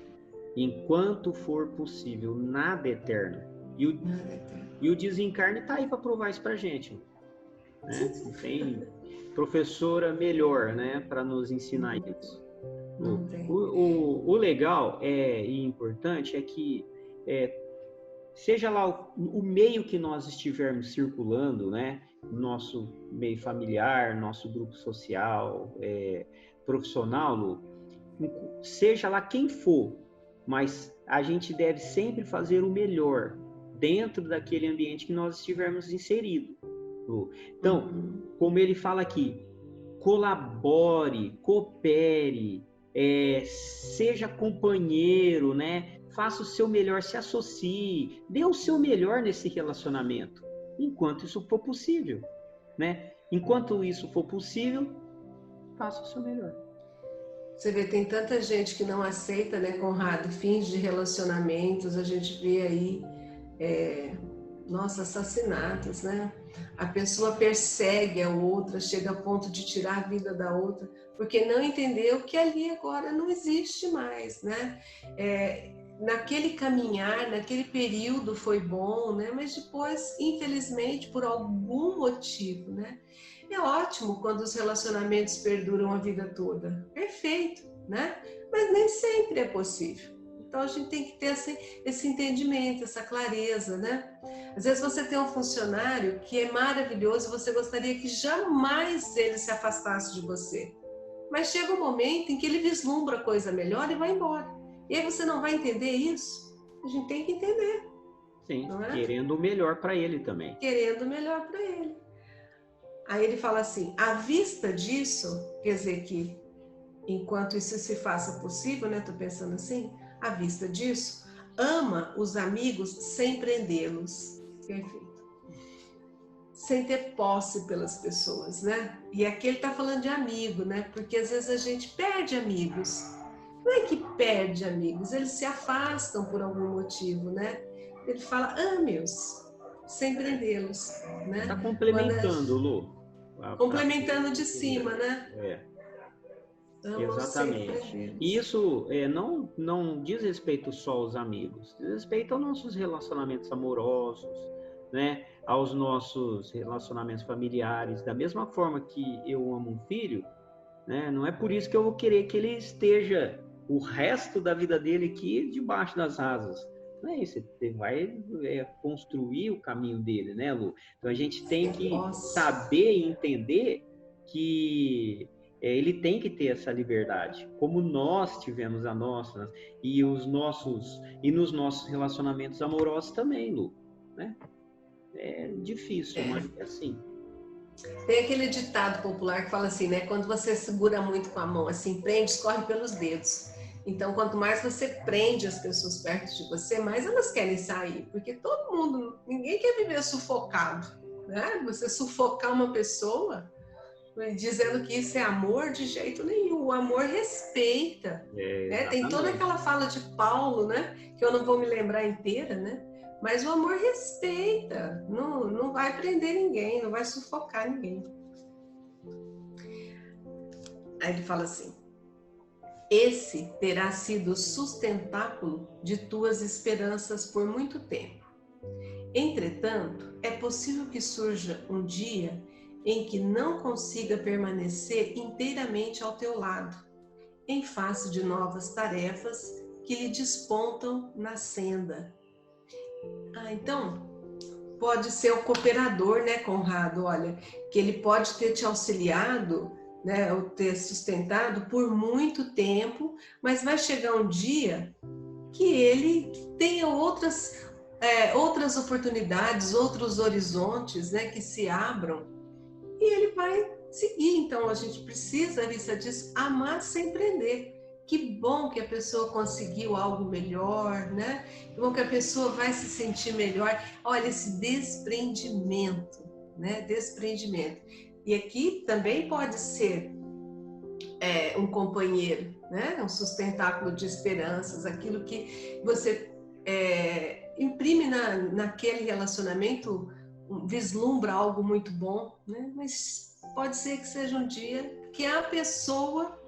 enquanto for possível, nada é eterno. E o desencarne está aí para provar isso para a gente. Né? Não tem professora melhor, né, para nos ensinar isso. O legal e importante é que seja lá o meio que nós estivermos circulando, né, nosso meio familiar, nosso grupo social, profissional, Lu, seja lá quem for, mas a gente deve sempre fazer o melhor dentro daquele ambiente que nós estivermos inseridos. Então, como ele fala aqui, colabore, coopere, seja companheiro, né? Faça o seu melhor, se associe, dê o seu melhor nesse relacionamento, enquanto isso for possível, né? Enquanto isso for possível, faça o seu melhor. Você vê, tem tanta gente que não aceita, né, Conrado, fins de relacionamentos, a gente vê aí, assassinatos, né? A pessoa persegue a outra, chega a ponto de tirar a vida da outra, porque não entendeu que ali agora não existe mais, né? Naquele caminhar, naquele período foi bom, né? Mas depois, infelizmente, por algum motivo, né? É ótimo quando os relacionamentos perduram a vida toda, perfeito, né? Mas nem sempre é possível. Então a gente tem que ter esse entendimento, essa clareza, né? Às vezes você tem um funcionário que é maravilhoso, você gostaria que jamais ele se afastasse de você. Mas chega um momento em que ele vislumbra coisa melhor e vai embora. E aí você não vai entender isso? A gente tem que entender. Sim, não é? Querendo o melhor para ele também. Querendo o melhor para ele. Aí ele fala assim, à vista disso, quer dizer que enquanto isso se faça possível, né? Tô pensando assim, à vista disso, ama os amigos sem prendê-los. Perfeito. Sem ter posse pelas pessoas, né? E aqui ele tá falando de amigo, né? Porque às vezes a gente perde amigos. Não é que perde amigos, eles se afastam por algum motivo, né? Ele fala, ame-os, sem prendê-los, né? Tá complementando, Lu. Complementando de cima, né? Exatamente. E isso não diz respeito só aos amigos, diz respeito aos nossos relacionamentos amorosos, né? Aos nossos relacionamentos familiares. Da mesma forma que eu amo um filho, né? Não é por isso que eu vou querer que ele esteja o resto da vida dele aqui debaixo das asas. Não é isso, você vai construir o caminho dele, né, Lu? Então a gente tem que saber e entender que ele tem que ter essa liberdade, como nós tivemos a nossa, e nos nossos relacionamentos amorosos também, Lu, né? É difícil, mas é assim. Tem aquele ditado popular que fala assim, né? Quando você segura muito com a mão, assim, prende, escorre pelos dedos. Então, quanto mais você prende as pessoas perto de você, mais elas querem sair, porque ninguém quer viver sufocado, né? Você sufocar uma pessoa dizendo que isso é amor, de jeito nenhum. O amor respeita, né? Tem toda aquela fala de Paulo, né? Que eu não vou me lembrar inteira, né? Mas o amor respeita, não vai prender ninguém, não vai sufocar ninguém. Aí ele fala assim, esse terá sido o sustentáculo de tuas esperanças por muito tempo. Entretanto, é possível que surja um dia em que não consiga permanecer inteiramente ao teu lado, em face de novas tarefas que lhe despontam na senda. Então, pode ser o cooperador, né, Conrado? Olha, que ele pode ter te auxiliado, né, ou ter sustentado por muito tempo, mas vai chegar um dia que ele tenha outras oportunidades, outros horizontes, né, que se abram, e ele vai seguir. Então, a gente precisa, a Rissa diz, amar sem prender. Que bom que a pessoa conseguiu algo melhor, né? Que bom que a pessoa vai se sentir melhor. Olha, esse desprendimento, né? Desprendimento. E aqui também pode ser um companheiro, né? Um sustentáculo de esperanças, aquilo que você imprime naquele relacionamento, vislumbra algo muito bom, né? Mas pode ser que seja um dia que a pessoa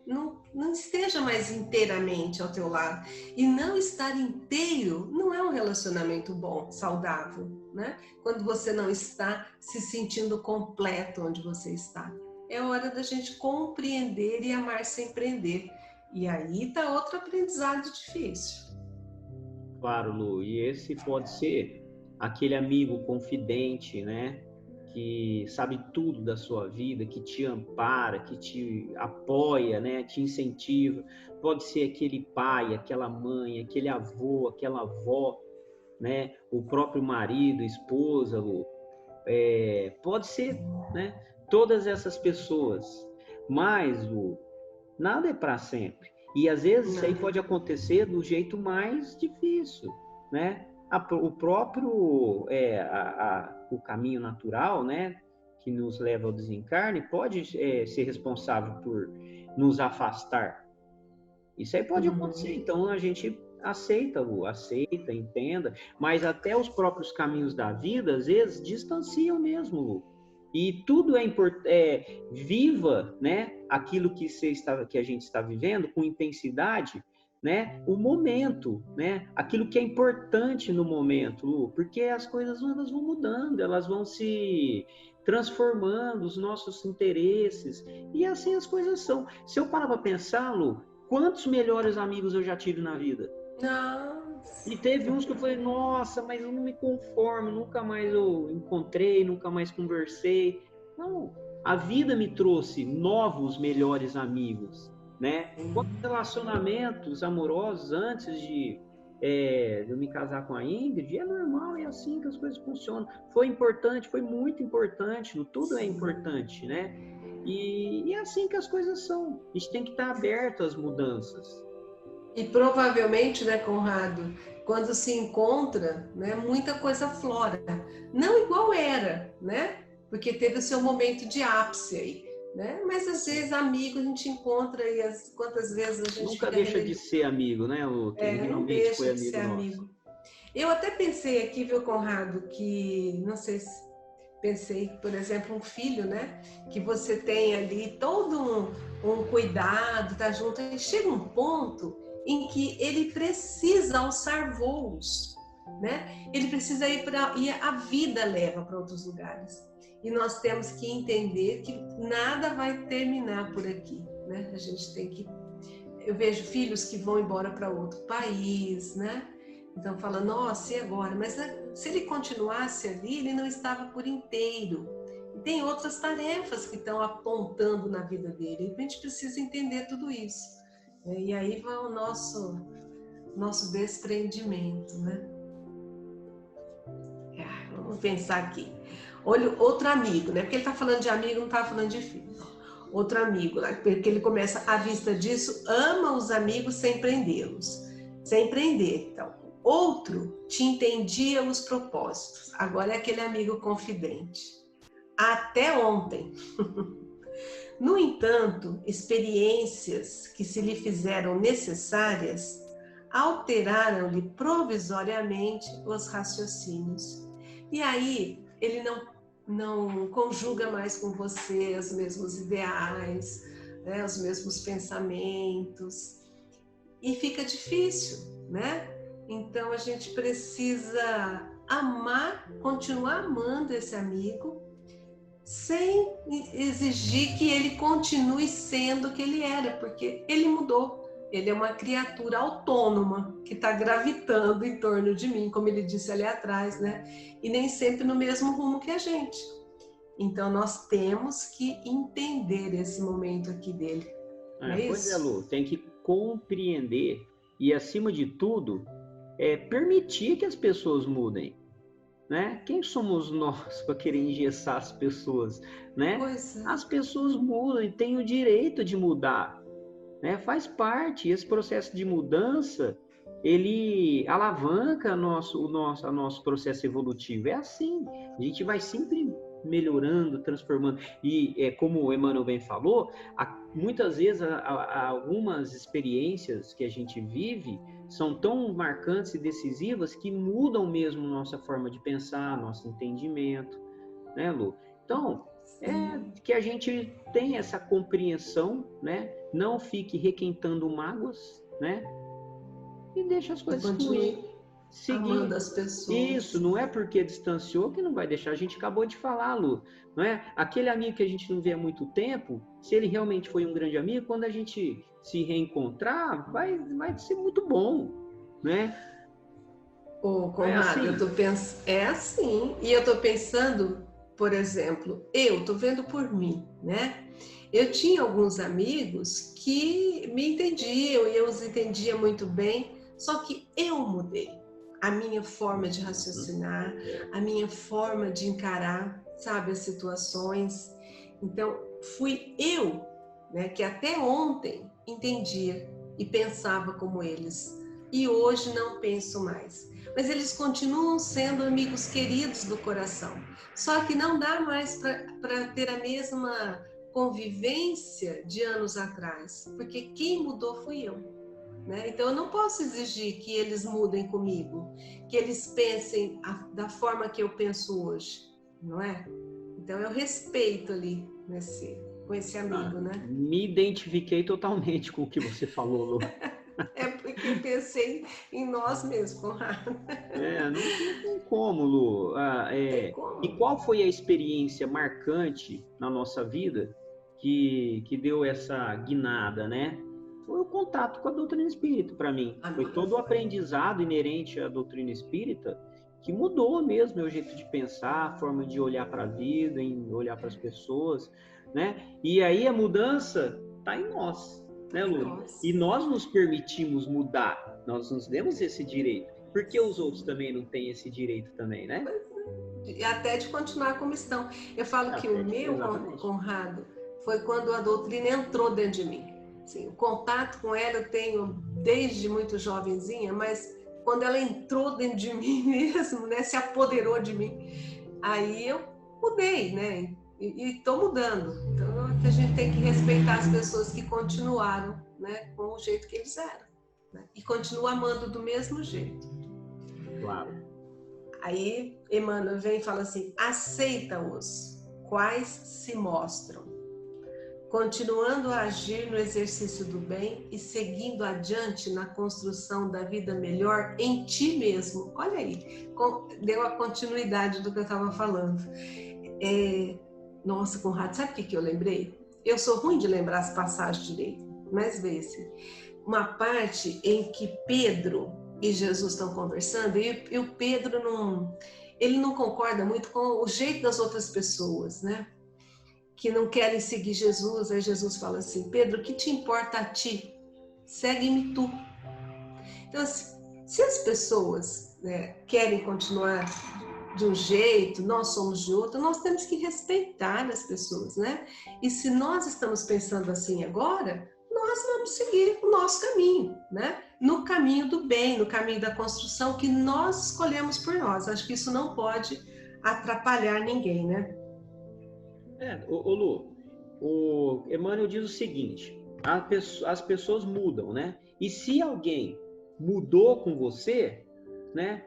não esteja mais inteiramente ao teu lado. E não estar inteiro não é um relacionamento bom, saudável, né? Quando você não está se sentindo completo onde você está. É hora da gente compreender e amar sem prender. E aí tá outro aprendizado difícil. Claro, Lu, e esse pode ser aquele amigo confidente, né? Que sabe tudo da sua vida, que te ampara, que te apoia, né? Te incentiva. Pode ser aquele pai, aquela mãe, aquele avô, aquela avó, né? O próprio marido, esposa, Lu. Pode ser, né? Todas essas pessoas. Mas, Lu, nada é para sempre. E às vezes isso aí pode acontecer do jeito mais difícil, né? O próprio o caminho natural, né, que nos leva ao desencarne, pode ser responsável por nos afastar. Isso aí pode acontecer. Então a gente aceita, Lu, aceita, entenda, mas até os próprios caminhos da vida às vezes distanciam mesmo, Lu. E tudo é importante, viva, né, aquilo que a gente está vivendo com intensidade, né, o momento, né, aquilo que é importante no momento, Lu, porque as coisas elas vão mudando, elas vão se transformando, os nossos interesses, e assim as coisas são. Se eu parar para pensar, Lu, quantos melhores amigos eu já tive na vida? Nossa. E teve uns que eu falei, nossa, mas eu não me conformo, nunca mais eu encontrei, nunca mais conversei. Não, a vida me trouxe novos, melhores amigos, né? Quantos relacionamentos amorosos antes de eu me casar com a Ingrid, é normal, é assim que as coisas funcionam. Foi importante, foi muito importante, tudo é importante, né? E é assim que as coisas são. A gente tem que estar aberto às mudanças. E provavelmente, né, Conrado, quando se encontra, né, muita coisa flora. Não igual era, né? Porque teve o seu momento de ápice aí, né? Mas às vezes amigo a gente encontra e quantas vezes a gente Nunca fica deixa de ser amigo, né? Quem não realmente foi deixa de amigo ser nosso. amigo. Eu até pensei aqui, viu, Conrado, que não sei se pensei, por exemplo, um filho, né? Que você tem ali todo um cuidado, tá junto, e chega um ponto em que ele precisa alçar voos, né? Ele precisa ir para e a vida leva para outros lugares. E nós temos que entender que nada vai terminar por aqui, né? A gente tem que eu vejo filhos que vão embora para outro país, né? Então fala, nossa, e agora? Mas se ele continuasse ali, ele não estava por inteiro. E tem outras tarefas que estão apontando na vida dele. E a gente precisa entender tudo isso. E aí vai o nosso desprendimento, né? Vamos pensar aqui. Olha, outro amigo, né? Porque ele está falando de amigo, não está falando de filho. Outro amigo, né? Porque ele começa, à vista disso, ama os amigos sem prendê-los. Sem prender, então. Outro te entendia os propósitos. Agora é aquele amigo confidente. Até ontem. No entanto, experiências que se lhe fizeram necessárias alteraram-lhe provisoriamente os raciocínios. E aí, ele não conjuga mais com você os mesmos ideais, né, os mesmos pensamentos, e fica difícil, né? Então a gente precisa amar, continuar amando esse amigo, sem exigir que ele continue sendo o que ele era, porque ele mudou. Ele é uma criatura autônoma que está gravitando em torno de mim, como ele disse ali atrás, né? E nem sempre no mesmo rumo que a gente. Então nós temos que entender esse momento aqui dele. Não é Pois é, isso? Lu, tem que compreender e, acima de tudo, permitir que as pessoas mudem, né? Quem somos nós para querer engessar as pessoas, né? Pois é. As pessoas mudam e têm o direito de mudar, né? Faz parte. Esse processo de mudança, ele alavanca o nosso processo evolutivo. É assim, a gente vai sempre melhorando, transformando. E como o Emmanuel bem falou, muitas vezes algumas experiências que a gente vive são tão marcantes e decisivas que mudam mesmo nossa forma de pensar, nosso entendimento, né, Lu? Então, que a gente tenha essa compreensão, né? Não fique requentando mágoas, né? E deixa as coisas fluir. Amando as pessoas. Isso, não é porque distanciou que não vai deixar. A gente acabou de falar, Lu, não é? Aquele amigo que a gente não vê há muito tempo, se ele realmente foi um grande amigo, quando a gente se reencontrar, vai ser muito bom, né? Ô, Conrado, é assim. E eu tô pensando, por exemplo, eu tô vendo por mim, né? Eu tinha alguns amigos que me entendiam e eu os entendia muito bem, só que eu mudei a minha forma de raciocinar, a minha forma de encarar, sabe, as situações. Então, fui eu, né, que até ontem entendia e pensava como eles. E hoje não penso mais. Mas eles continuam sendo amigos queridos do coração. Só que não dá mais para ter a mesma convivência de anos atrás, porque quem mudou fui eu, né? Então eu não posso exigir que eles mudem comigo, que eles pensem da forma que eu penso hoje, não é? Então eu respeito ali com esse amigo, né? Me identifiquei totalmente com o que você falou, Lu. É porque eu pensei em nós mesmos, Conrado. Não tem como, Lu. Tem como. E qual foi a experiência marcante na nossa vida que deu essa guinada, né? Foi o contato com a doutrina espírita para mim. Foi todo o aprendizado inerente à doutrina espírita que mudou mesmo meu jeito de pensar, a forma de olhar para a vida, em olhar para as pessoas, né? E aí a mudança está em nós, né, Lu? E nós nos permitimos mudar, nós nos demos esse direito. Por que os outros também não têm esse direito também, né? E até de continuar como estão. Eu falo que o meu, Conrado, foi quando a doutrina entrou dentro de mim. Assim, o contato com ela eu tenho desde muito jovenzinha, mas quando ela entrou dentro de mim mesmo, né, se apoderou de mim, aí eu mudei, né? E estou mudando. Então a gente tem que respeitar as pessoas que continuaram, né, com o jeito que eles eram, né? E continuam amando do mesmo jeito. Claro. Aí Emmanuel vem e fala assim: aceita-os, quais se mostram, continuando a agir no exercício do bem e seguindo adiante na construção da vida melhor em ti mesmo. Olha aí, deu a continuidade do que eu estava falando. Nossa, Conrado, sabe o que eu lembrei? Eu sou ruim de lembrar as passagens direito, mas vê se uma parte em que Pedro e Jesus estão conversando e o Pedro ele não concorda muito com o jeito das outras pessoas, né? Que não querem seguir Jesus. Aí Jesus fala assim: Pedro, o que te importa a ti? Segue-me tu. Então, se as pessoas, né, querem continuar de um jeito, nós somos de outro, nós temos que respeitar as pessoas, né? E se nós estamos pensando assim agora, nós vamos seguir o nosso caminho, né? No caminho do bem, no caminho da construção que nós escolhemos por nós. Acho que isso não pode atrapalhar ninguém, né? Lu, o Emmanuel diz o seguinte: as pessoas mudam, né? E se alguém mudou com você, né?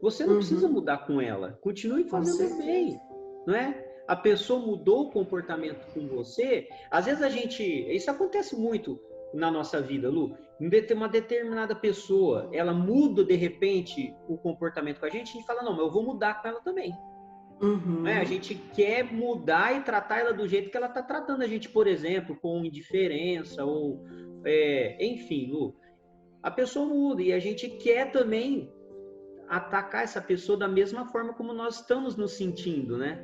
Você não precisa mudar com ela. Continue fazendo bem, não é? A pessoa mudou o comportamento com você. Às vezes isso acontece muito na nossa vida, Lu. Uma determinada pessoa, ela muda de repente o comportamento com a gente fala: não, mas eu vou mudar com ela também. A gente quer mudar e tratar ela do jeito que ela está tratando a gente, por exemplo, com indiferença ou enfim, Lu. A pessoa muda e a gente quer também atacar essa pessoa da mesma forma como nós estamos nos sentindo, né?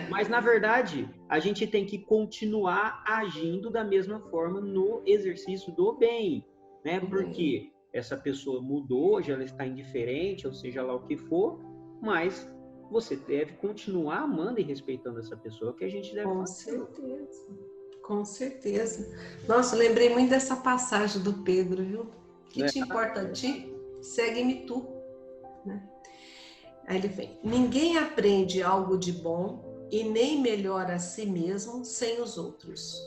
Mas, na verdade, a gente tem que continuar agindo da mesma forma no exercício do bem, né? Porque essa pessoa mudou, hoje ela está indiferente, ou seja lá o que for, mas você deve continuar amando e respeitando essa pessoa, que a gente deve fazer. Com certeza. Nossa, lembrei muito dessa passagem do Pedro, viu? Que te importa a ti? Segue-me tu. Né? Aí ele vem: ninguém aprende algo de bom e nem melhora a si mesmo sem os outros.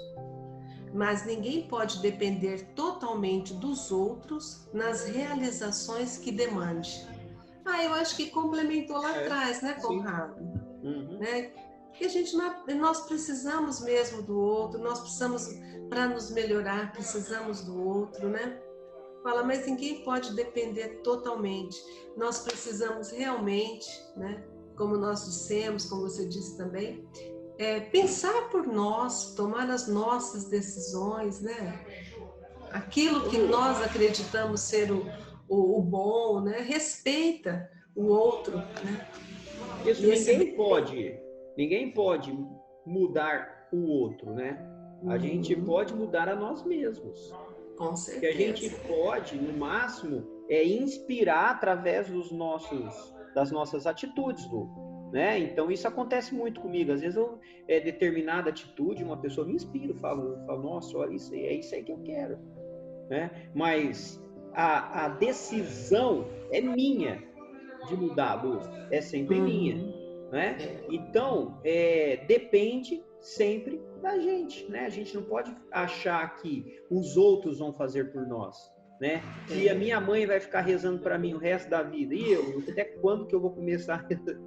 Mas ninguém pode depender totalmente dos outros nas realizações que demande. Eu acho que complementou lá atrás, né, Conrado? Né? que nós precisamos mesmo do outro, nós precisamos, para nos melhorar, precisamos do outro, né? Fala, mas ninguém pode depender totalmente. Nós precisamos realmente, né? Como nós dissemos, como você disse também, pensar por nós, tomar as nossas decisões, né? Aquilo que nós acreditamos ser o bom, né? Respeita o outro, né? Isso ninguém pode mudar o outro, né? A gente pode mudar a nós mesmos. Com O certeza. que a gente pode, no máximo, é inspirar através das nossas atitudes, Lu, né? Então isso acontece muito comigo. Às vezes determinada atitude, uma pessoa me inspira, falo, nossa, olha isso aí, é isso aí que eu quero, né? Mas a decisão é minha de mudar, Lu, é sempre minha, né? Então depende sempre da gente, né? A gente não pode achar que os outros vão fazer por nós, né? Que a minha mãe vai ficar rezando para mim o resto da vida, e eu, até quando que eu vou começar a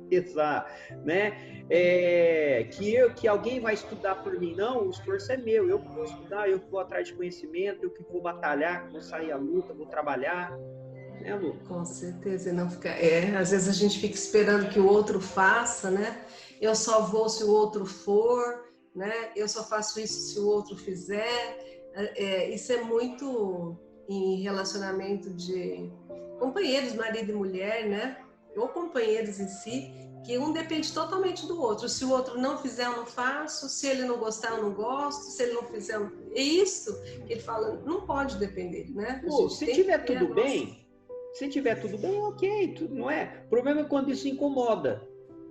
rezar, né? Que alguém vai estudar por mim, não, o esforço é meu, eu que vou estudar, eu que vou atrás de conhecimento, eu que vou batalhar, que vou sair à luta, vou trabalhar, né, Lu? Com certeza, não fica. Às vezes a gente fica esperando que o outro faça, né? Eu só vou se o outro for, né? Eu só faço isso se o outro fizer. Isso é muito em relacionamento de companheiros, marido e mulher, né? Ou companheiros em si, que um depende totalmente do outro. Se o outro não fizer, eu não faço. Se ele não gostar, eu não gosto. Se ele não fizer, eu não... É isso que ele fala, não pode depender, né? Se tiver tudo bem, ok, não é? O problema é quando isso incomoda.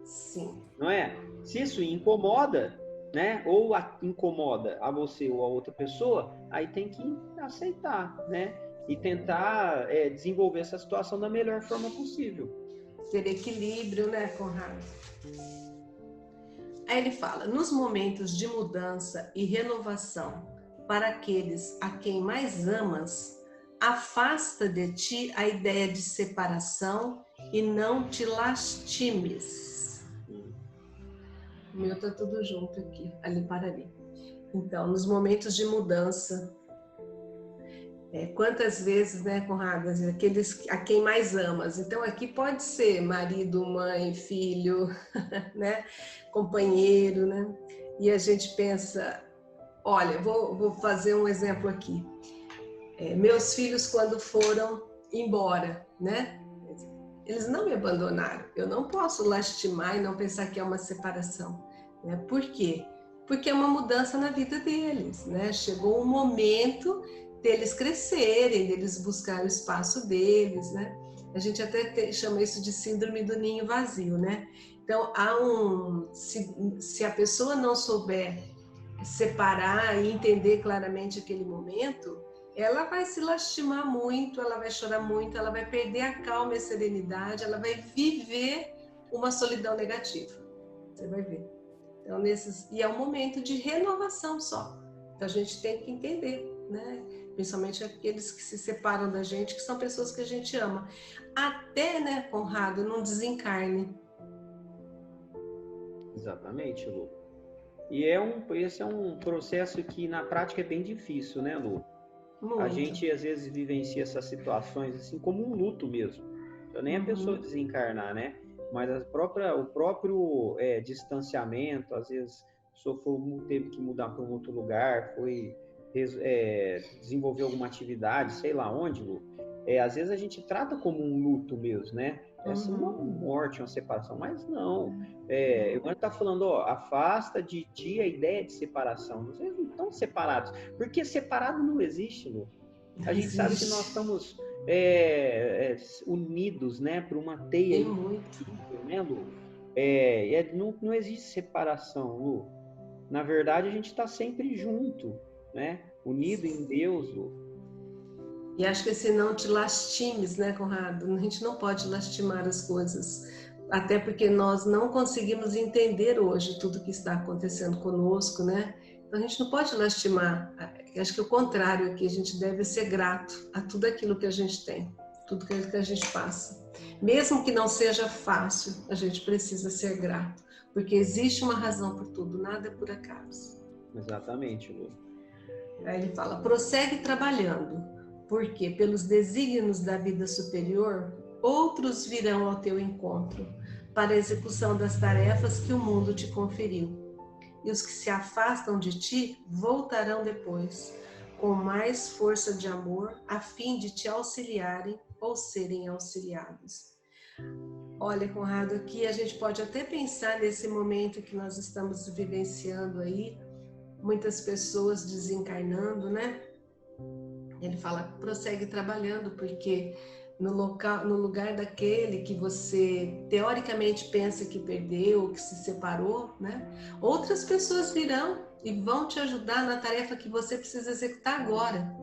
Sim. Não é? Se isso incomoda, né? Ou incomoda a você ou a outra pessoa, aí tem que aceitar, né? E tentar desenvolver essa situação da melhor forma possível. Ter equilíbrio, né, Conrado? Aí ele fala, nos momentos de mudança e renovação, para aqueles a quem mais amas, afasta de ti a ideia de separação e não te lastimes. O meu tá tudo junto aqui, ali para ali. Então, nos momentos de mudança, quantas vezes, né, Conrado, aqueles a quem mais amas. Então, aqui pode ser marido, mãe, filho, né, companheiro, né? E a gente pensa, olha, vou fazer um exemplo aqui. Meus filhos, quando foram embora, né? Eles não me abandonaram. Eu não posso lastimar e não pensar que é uma separação, né? Por quê? Porque é uma mudança na vida deles, né? Chegou um momento deles crescerem, deles buscarem o espaço deles, né? A gente até chama isso de síndrome do ninho vazio, né? Então, se a pessoa não souber separar e entender claramente aquele momento, ela vai se lastimar muito, ela vai chorar muito, ela vai perder a calma e a serenidade, ela vai viver uma solidão negativa. Você vai ver. Então, e é um momento de renovação só. Então, a gente tem que entender, né? Principalmente aqueles que se separam da gente, que são pessoas que a gente ama. Até, né, Conrado, não desencarne. Exatamente, Lu. E esse é um processo que na prática é bem difícil, né, Lu? Muito. A gente às vezes vivencia essas situações assim como um luto mesmo. Então, nem a pessoa desencarnar, né? Mas o próprio distanciamento, às vezes teve que mudar para um outro lugar, desenvolver alguma atividade, sei lá onde, Lu. Às vezes a gente trata como um luto mesmo, né? Essa não é uma morte, uma separação, mas não. Eu estou falando, afasta de ti a ideia de separação. Vocês não estão separados, porque separado não existe, Lu. A gente sabe que nós estamos unidos, né, por uma teia incrível, né, Lu? Não existe separação, Lu. Na verdade, a gente está sempre junto, né? Unido em Deus, Lu. E acho que se não te lastimes, né, Conrado? A gente não pode lastimar as coisas, até porque nós não conseguimos entender hoje tudo que está acontecendo conosco, né? Então a gente não pode lastimar. Acho que o contrário aqui, a gente deve ser grato a tudo aquilo que a gente tem, tudo que a gente passa. Mesmo que não seja fácil, a gente precisa ser grato, porque existe uma razão por tudo, nada é por acaso. Exatamente, Lu. Aí ele fala, prossegue trabalhando, porque pelos desígnios da vida superior, outros virão ao teu encontro, para a execução das tarefas que o mundo te conferiu. E os que se afastam de ti voltarão depois, com mais força de amor, a fim de te auxiliarem ou serem auxiliados. Olha, Conrado, aqui a gente pode até pensar nesse momento que nós estamos vivenciando aí, muitas pessoas desencarnando, né? Ele fala, prossegue trabalhando, porque no lugar daquele que você teoricamente pensa que perdeu, que se separou, né? Outras pessoas virão e vão te ajudar na tarefa que você precisa executar agora.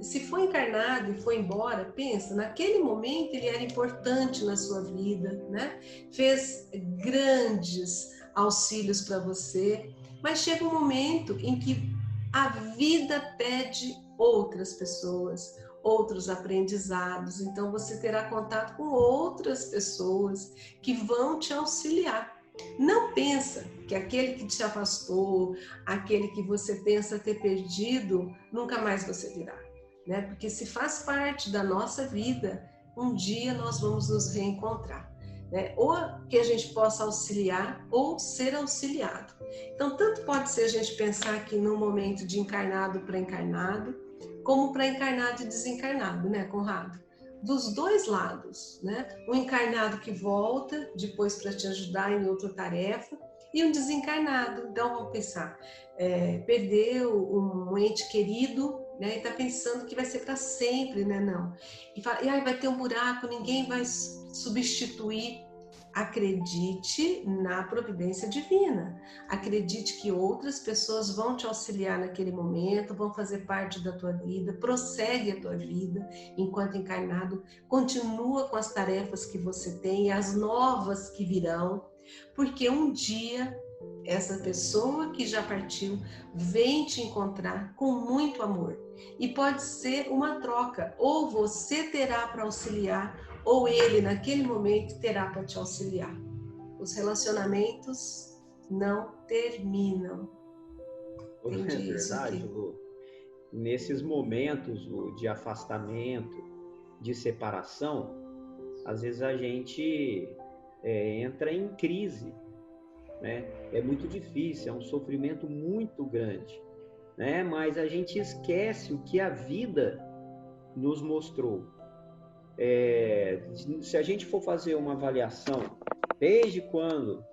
Se for encarnado e for embora, pensa, naquele momento ele era importante na sua vida, né? Fez grandes auxílios para você, mas chega um momento em que a vida pede outras pessoas, outros aprendizados, então você terá contato com outras pessoas que vão te auxiliar. Não pensa que aquele que te afastou, aquele que você pensa ter perdido, nunca mais você virá, né? Porque se faz parte da nossa vida, um dia nós vamos nos reencontrar, né? Ou que a gente possa auxiliar ou ser auxiliado. Então, tanto pode ser a gente pensar aqui num momento de encarnado para encarnado, como para encarnado e desencarnado, né, Conrado? Dos dois lados, né? Um encarnado que volta depois para te ajudar em outra tarefa e um desencarnado. Então, vamos pensar, perdeu um ente querido, né? E está pensando que vai ser para sempre, né? Não. E fala, vai ter um buraco, ninguém vai substituir. Acredite na providência divina. Acredite que outras pessoas vão te auxiliar naquele momento, vão fazer parte da tua vida, prossegue a tua vida enquanto encarnado, continua com as tarefas que você tem e as novas que virão, porque um dia essa pessoa que já partiu vem te encontrar com muito amor. E pode ser uma troca, ou você terá para auxiliar, ou ele, naquele momento, terá para te auxiliar. Os relacionamentos não terminam. É verdade, Lu. Nesses momentos, Lu, de afastamento, de separação, às vezes a gente entra em crise, né? É muito difícil, é um sofrimento muito grande, né? Mas a gente esquece o que a vida nos mostrou. Se a gente for fazer uma avaliação, desde quando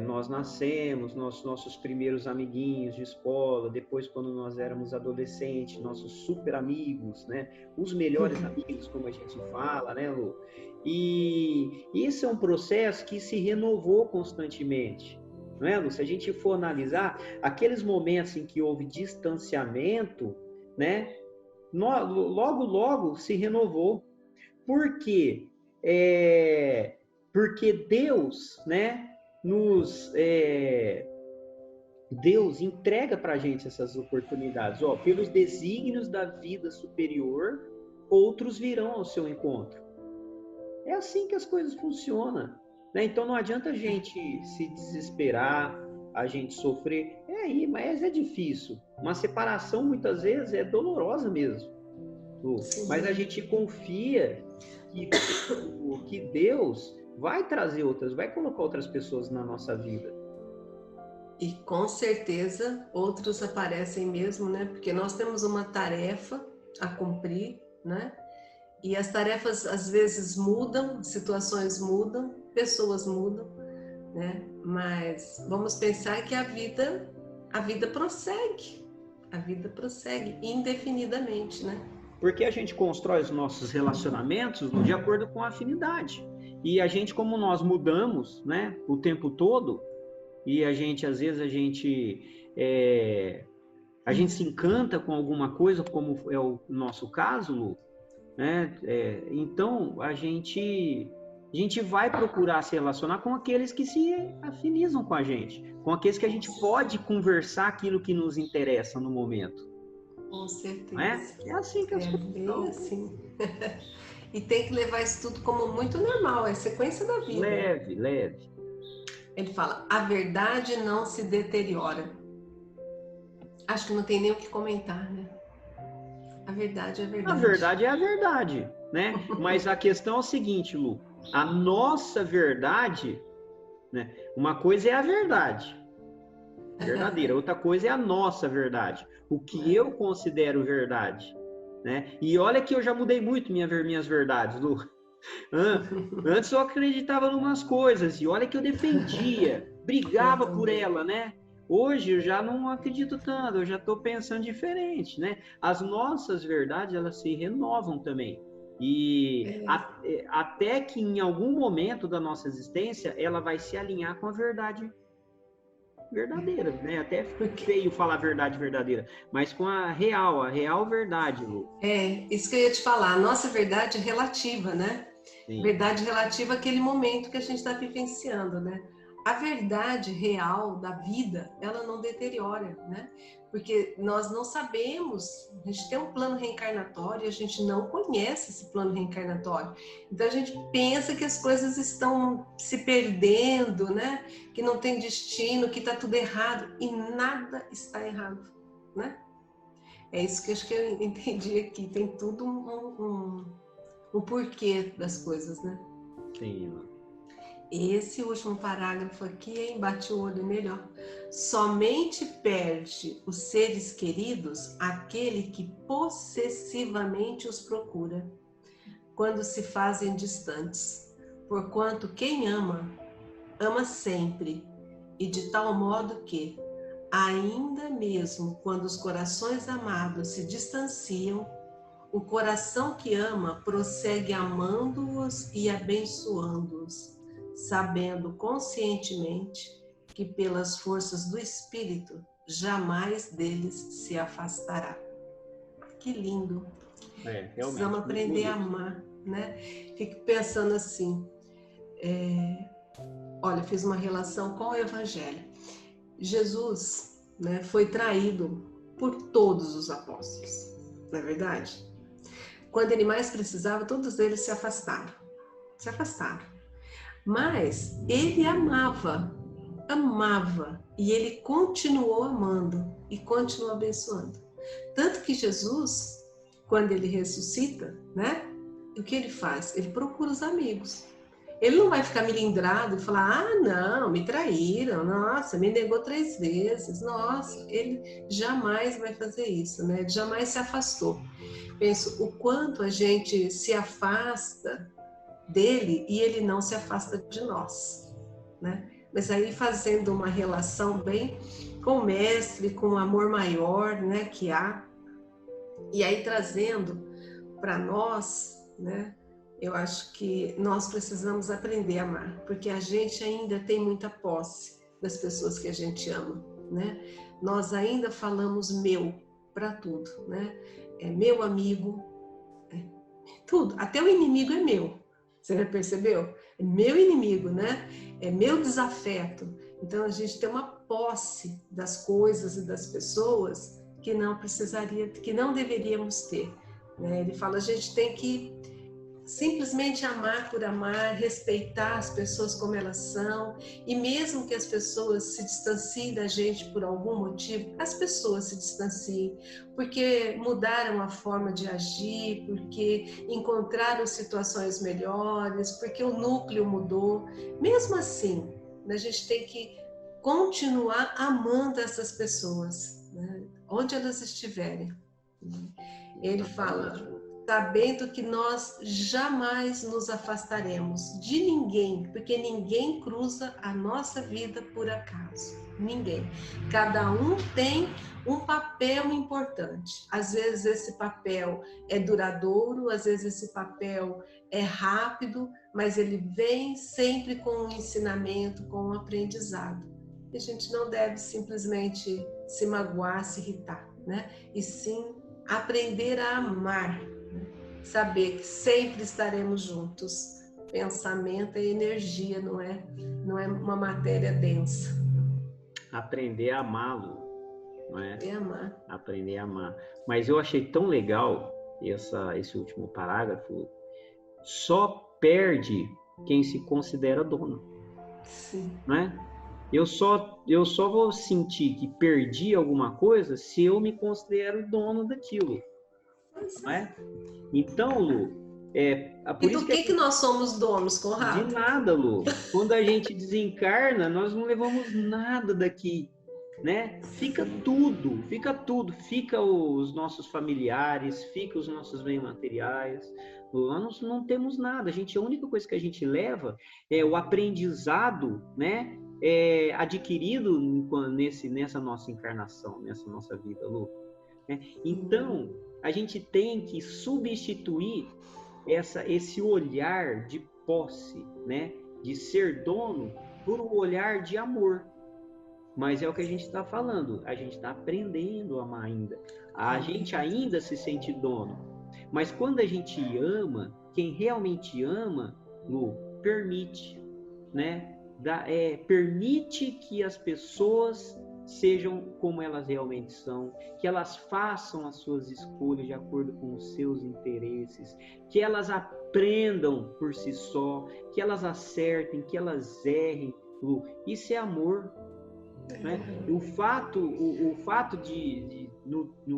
nós nascemos, nossos primeiros amiguinhos de escola, depois quando nós éramos adolescentes, nossos super amigos, né? Os melhores amigos, como a gente fala, né, Lu? E isso é um processo que se renovou constantemente, não é, Lu? Se a gente for analisar, aqueles momentos em que houve distanciamento, né? Logo se renovou. Por quê? Porque Deus, né, Deus entrega para a gente essas oportunidades. Pelos desígnios da vida superior, outros virão ao seu encontro. É assim que as coisas funcionam, né? Então não adianta a gente se desesperar, a gente sofrer. Mas é difícil. Uma separação muitas vezes é dolorosa mesmo. Mas a gente confia que Deus vai trazer vai colocar outras pessoas na nossa vida. E com certeza outros aparecem mesmo, né? Porque nós temos uma tarefa a cumprir, né? E as tarefas às vezes mudam, situações mudam, pessoas mudam, né? Mas vamos pensar que a vida prossegue. A vida prossegue indefinidamente, né? Porque a gente constrói os nossos relacionamentos de acordo com a afinidade. E a gente, como nós mudamos, né, o tempo todo, e às vezes a gente se encanta com alguma coisa, como é o nosso caso, Lu, né? Então a gente vai procurar se relacionar com aqueles que se afinizam com a gente, com aqueles que a gente pode conversar aquilo que nos interessa no momento. Com certeza. Não é? É assim que as coisas bem assim. E tem que levar isso tudo como muito normal, é sequência da vida. Leve. Ele fala, a verdade não se deteriora. Acho que não tem nem o que comentar, né? A verdade é a verdade. A verdade é a verdade, né? Mas a questão é o seguinte, Lu, a nossa verdade, né? Uma coisa é a verdade verdadeira, outra coisa é a nossa verdade, o que eu considero verdade, né? E olha que eu já mudei muito minhas verdades, Lu. Antes eu acreditava em umas coisas e olha que eu defendia, brigava por ela, né? Hoje eu já não acredito tanto, eu já estou pensando diferente, né? As nossas verdades, elas se renovam também. E até que em algum momento da nossa existência, ela vai se alinhar com a verdade verdadeira, né? Até feio falar verdade verdadeira, mas com a real verdade, Lu. Isso que eu ia te falar, a nossa verdade é relativa, né? Sim. Verdade relativa àquele momento que a gente está vivenciando, né? A verdade real da vida, ela não deteriora, né? Porque nós não sabemos, a gente tem um plano reencarnatório e a gente não conhece esse plano reencarnatório. Então a gente pensa que as coisas estão se perdendo, né? Que não tem destino, que está tudo errado. E nada está errado, né? É isso que acho que eu entendi aqui. Tem tudo um porquê das coisas, né? Sim. Esse último parágrafo aqui, hein, bate o olho melhor. Somente perde os seres queridos aquele que possessivamente os procura, quando se fazem distantes. Porquanto quem ama, ama sempre, e de tal modo que, ainda mesmo quando os corações amados se distanciam, o coração que ama prossegue amando-os e abençoando-os, sabendo conscientemente que pelas forças do Espírito jamais deles se afastará. Que lindo! Realmente. Precisamos aprender a amar, né? Fico pensando assim, olha, fiz uma relação com o Evangelho. Jesus, né, foi traído por todos os apóstolos, não é verdade? Quando ele mais precisava, todos eles se afastaram. Mas ele amava, e ele continuou amando e continuou abençoando. Tanto que Jesus, quando ele ressuscita, né? O que ele faz? Ele procura os amigos. Ele não vai ficar melindrado e falar, ah, não, me traíram, nossa, me negou 3 vezes, nossa, ele jamais vai fazer isso, né? Ele jamais se afastou. Penso o quanto a gente se afasta dele e ele não se afasta de nós, né? Mas aí fazendo uma relação bem com o mestre, com o amor maior, né, que há, e aí trazendo para nós, né? Eu acho que nós precisamos aprender a amar, porque a gente ainda tem muita posse das pessoas que a gente ama, né? Nós ainda falamos meu para tudo, né? É meu amigo, tudo, até o inimigo é meu. Você já percebeu? É meu inimigo, né? É meu desafeto. Então a gente tem uma posse das coisas e das pessoas que não precisaria, que não deveríamos ter, né? Ele fala, a gente tem que simplesmente amar por amar, respeitar as pessoas como elas são, e mesmo que as pessoas se distanciem da gente por algum motivo, as pessoas se distanciem, porque mudaram a forma de agir, porque encontraram situações melhores, porque o núcleo mudou. Mesmo assim, a gente tem que continuar amando essas pessoas, né? Onde elas estiverem. Ele fala, sabendo que nós jamais nos afastaremos de ninguém, porque ninguém cruza a nossa vida por acaso. Ninguém. Cada um tem um papel importante. Às vezes esse papel é duradouro, às vezes esse papel é rápido, mas ele vem sempre com um ensinamento, com um aprendizado. E a gente não deve simplesmente se magoar, se irritar, né? E sim aprender a amar, saber que sempre estaremos juntos. Pensamento é energia, não é uma matéria densa. Aprender a amá-lo, não é? É amar. Aprender a amar. Mas eu achei tão legal esse último parágrafo. Só perde quem se considera dono. Sim. Né? Eu só vou sentir que perdi alguma coisa se eu me considero dono daquilo. Não é? Então, Lu, E por isso do que que nós somos donos, de Conrado? nada, Lu. Quando a gente desencarna, nós não levamos nada daqui, né? Fica tudo, fica os nossos familiares, fica os nossos bens materiais. Nós não temos nada. A única coisa que a gente leva é o aprendizado, né? Adquirido nessa nossa encarnação, nessa nossa vida, Lu. Então, a gente tem que substituir esse olhar de posse, né? De ser dono, por um olhar de amor. Mas é o que a gente está falando, a gente está aprendendo a amar ainda. A gente ainda se sente dono. Mas quando a gente ama, quem realmente ama, Lu, permite, né? Permite que as pessoas sejam como elas realmente são, que elas façam as suas escolhas de acordo com os seus interesses, que elas aprendam por si só, que elas acertem, que elas errem. Lu, isso é amor. Né? O fato de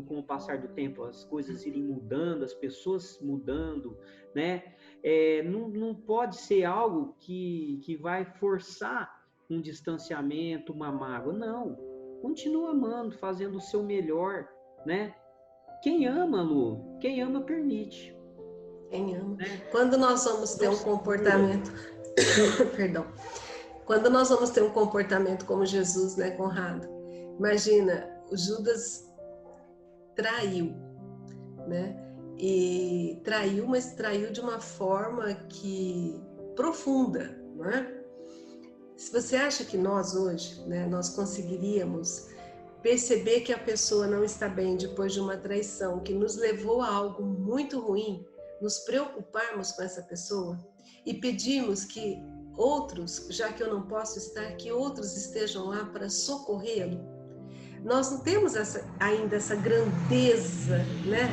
com o passar do tempo, as coisas irem mudando, as pessoas mudando, né? Não pode ser algo que vai forçar um distanciamento, uma mágoa. Não. Continua amando, fazendo o seu melhor, né? Quem ama, Lu, quem ama permite. Quem ama. Né? Quando nós vamos ter um comportamento... Perdão. Quando nós vamos ter um comportamento como Jesus, né, Conrado? Imagina, o Judas traiu, né? E traiu, mas traiu de uma forma profunda, não é? Se você acha que nós hoje, né, nós conseguiríamos perceber que a pessoa não está bem depois de uma traição que nos levou a algo muito ruim, nos preocuparmos com essa pessoa e pedirmos que outros, já que eu não posso estar, que outros estejam lá para socorrê-lo? Nós não temos ainda essa grandeza, né,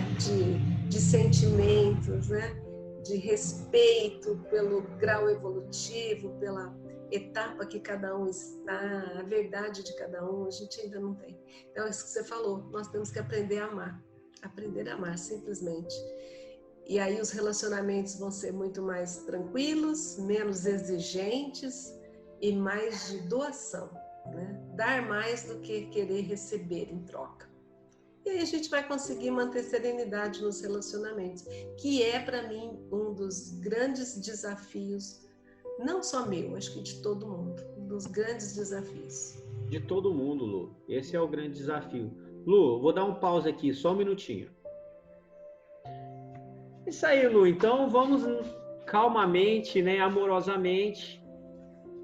de sentimentos, né, de respeito pelo grau evolutivo, pela etapa que cada um está, a verdade de cada um, a gente ainda não tem. Então, é isso que você falou, nós temos que aprender a amar, simplesmente. E aí os relacionamentos vão ser muito mais tranquilos, menos exigentes e mais de doação, né? Dar mais do que querer receber em troca. E aí a gente vai conseguir manter serenidade nos relacionamentos, que é, para mim, um dos grandes desafios, não só meu, acho que de todo mundo, um dos grandes desafios. De todo mundo, Lu. Esse é o grande desafio. Lu, vou dar um pause aqui, só um minutinho. Isso aí, Lu. Então vamos calmamente, né, amorosamente,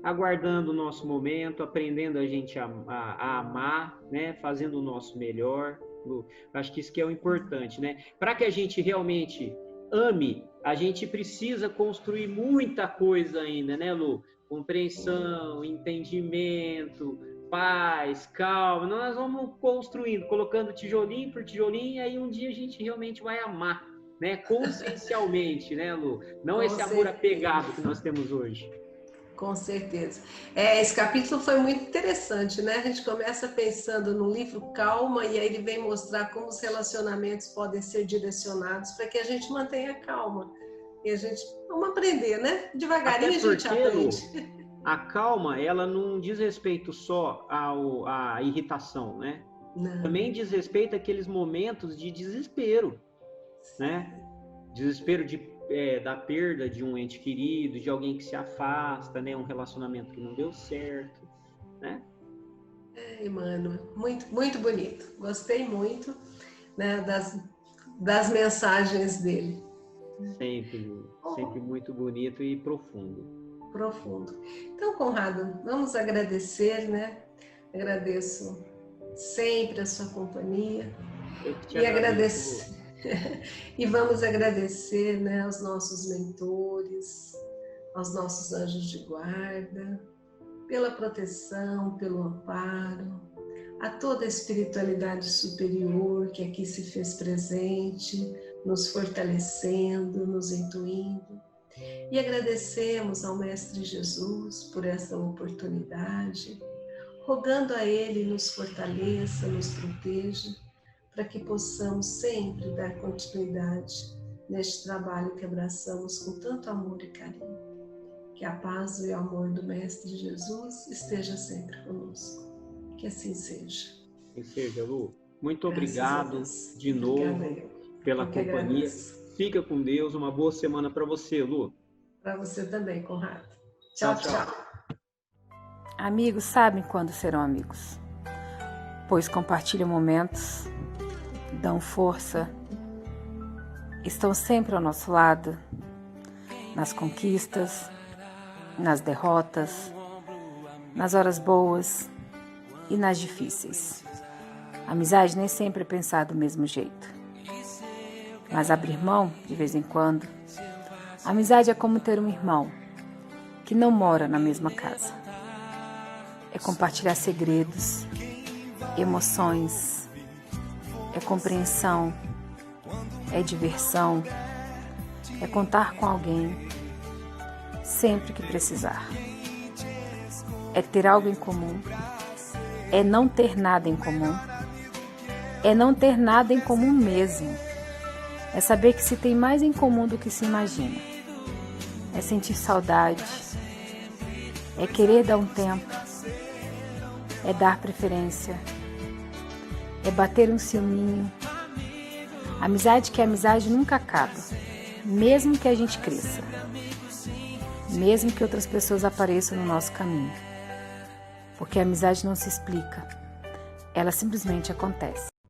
aguardando o nosso momento, aprendendo a gente a amar, né, fazendo o nosso melhor. Lu, acho que isso que é o importante, né? Para que a gente realmente ame, a gente precisa construir muita coisa ainda, né, Lu? Compreensão, entendimento, paz, calma. Nós vamos construindo, colocando tijolinho por tijolinho, e aí um dia a gente realmente vai amar, né? Consciencialmente, né, Lu? Não esse amor apegado que nós temos hoje. Com certeza. Esse capítulo foi muito interessante, né? A gente começa pensando no livro Calma e aí ele vem mostrar como os relacionamentos podem ser direcionados para que a gente mantenha calma. E a gente, vamos aprender, né? Devagarinho a gente aprende. Lu, a calma, ela não diz respeito só à irritação, né? Não. Também diz respeito àqueles momentos de desespero, né? Desespero da perda de um ente querido, de alguém que se afasta, né? Um relacionamento que não deu certo, né? Mano, muito, muito bonito. Gostei muito, né, das mensagens dele. Sempre muito bonito e profundo. Profundo. Então, Conrado, vamos agradecer, né? Agradeço sempre a sua companhia. Eu que te agradeço. E vamos agradecer, né, aos nossos mentores, aos nossos anjos de guarda, pela proteção, pelo amparo, a toda a espiritualidade superior que aqui se fez presente, nos fortalecendo, nos intuindo. E agradecemos ao Mestre Jesus por essa oportunidade, rogando a Ele nos fortaleça, nos proteja, para que possamos sempre dar continuidade neste trabalho que abraçamos com tanto amor e carinho. Que a paz e o amor do Mestre Jesus esteja sempre conosco. Que assim seja. Que seja, Lu. Muito Graças obrigado de novo pela companhia. Fica com Deus. Uma boa semana para você, Lu. Para você também, Conrado. Tchau, tchau. Amigos sabem quando serão amigos, pois compartilham momentos, dão força, estão sempre ao nosso lado, nas conquistas, nas derrotas, nas horas boas e nas difíceis. A amizade nem sempre é pensada do mesmo jeito, mas abrir mão de vez em quando. A amizade é como ter um irmão que não mora na mesma casa. É compartilhar segredos, emoções, é compreensão, é diversão, é contar com alguém sempre que precisar. É ter algo em comum, é não ter nada em comum, é não ter nada em comum mesmo. É saber que se tem mais em comum do que se imagina. É sentir saudade, é querer dar um tempo, é dar preferência, é bater um ciúminho. Amizade que a amizade nunca acaba, mesmo que a gente cresça, mesmo que outras pessoas apareçam no nosso caminho. Porque a amizade não se explica, ela simplesmente acontece.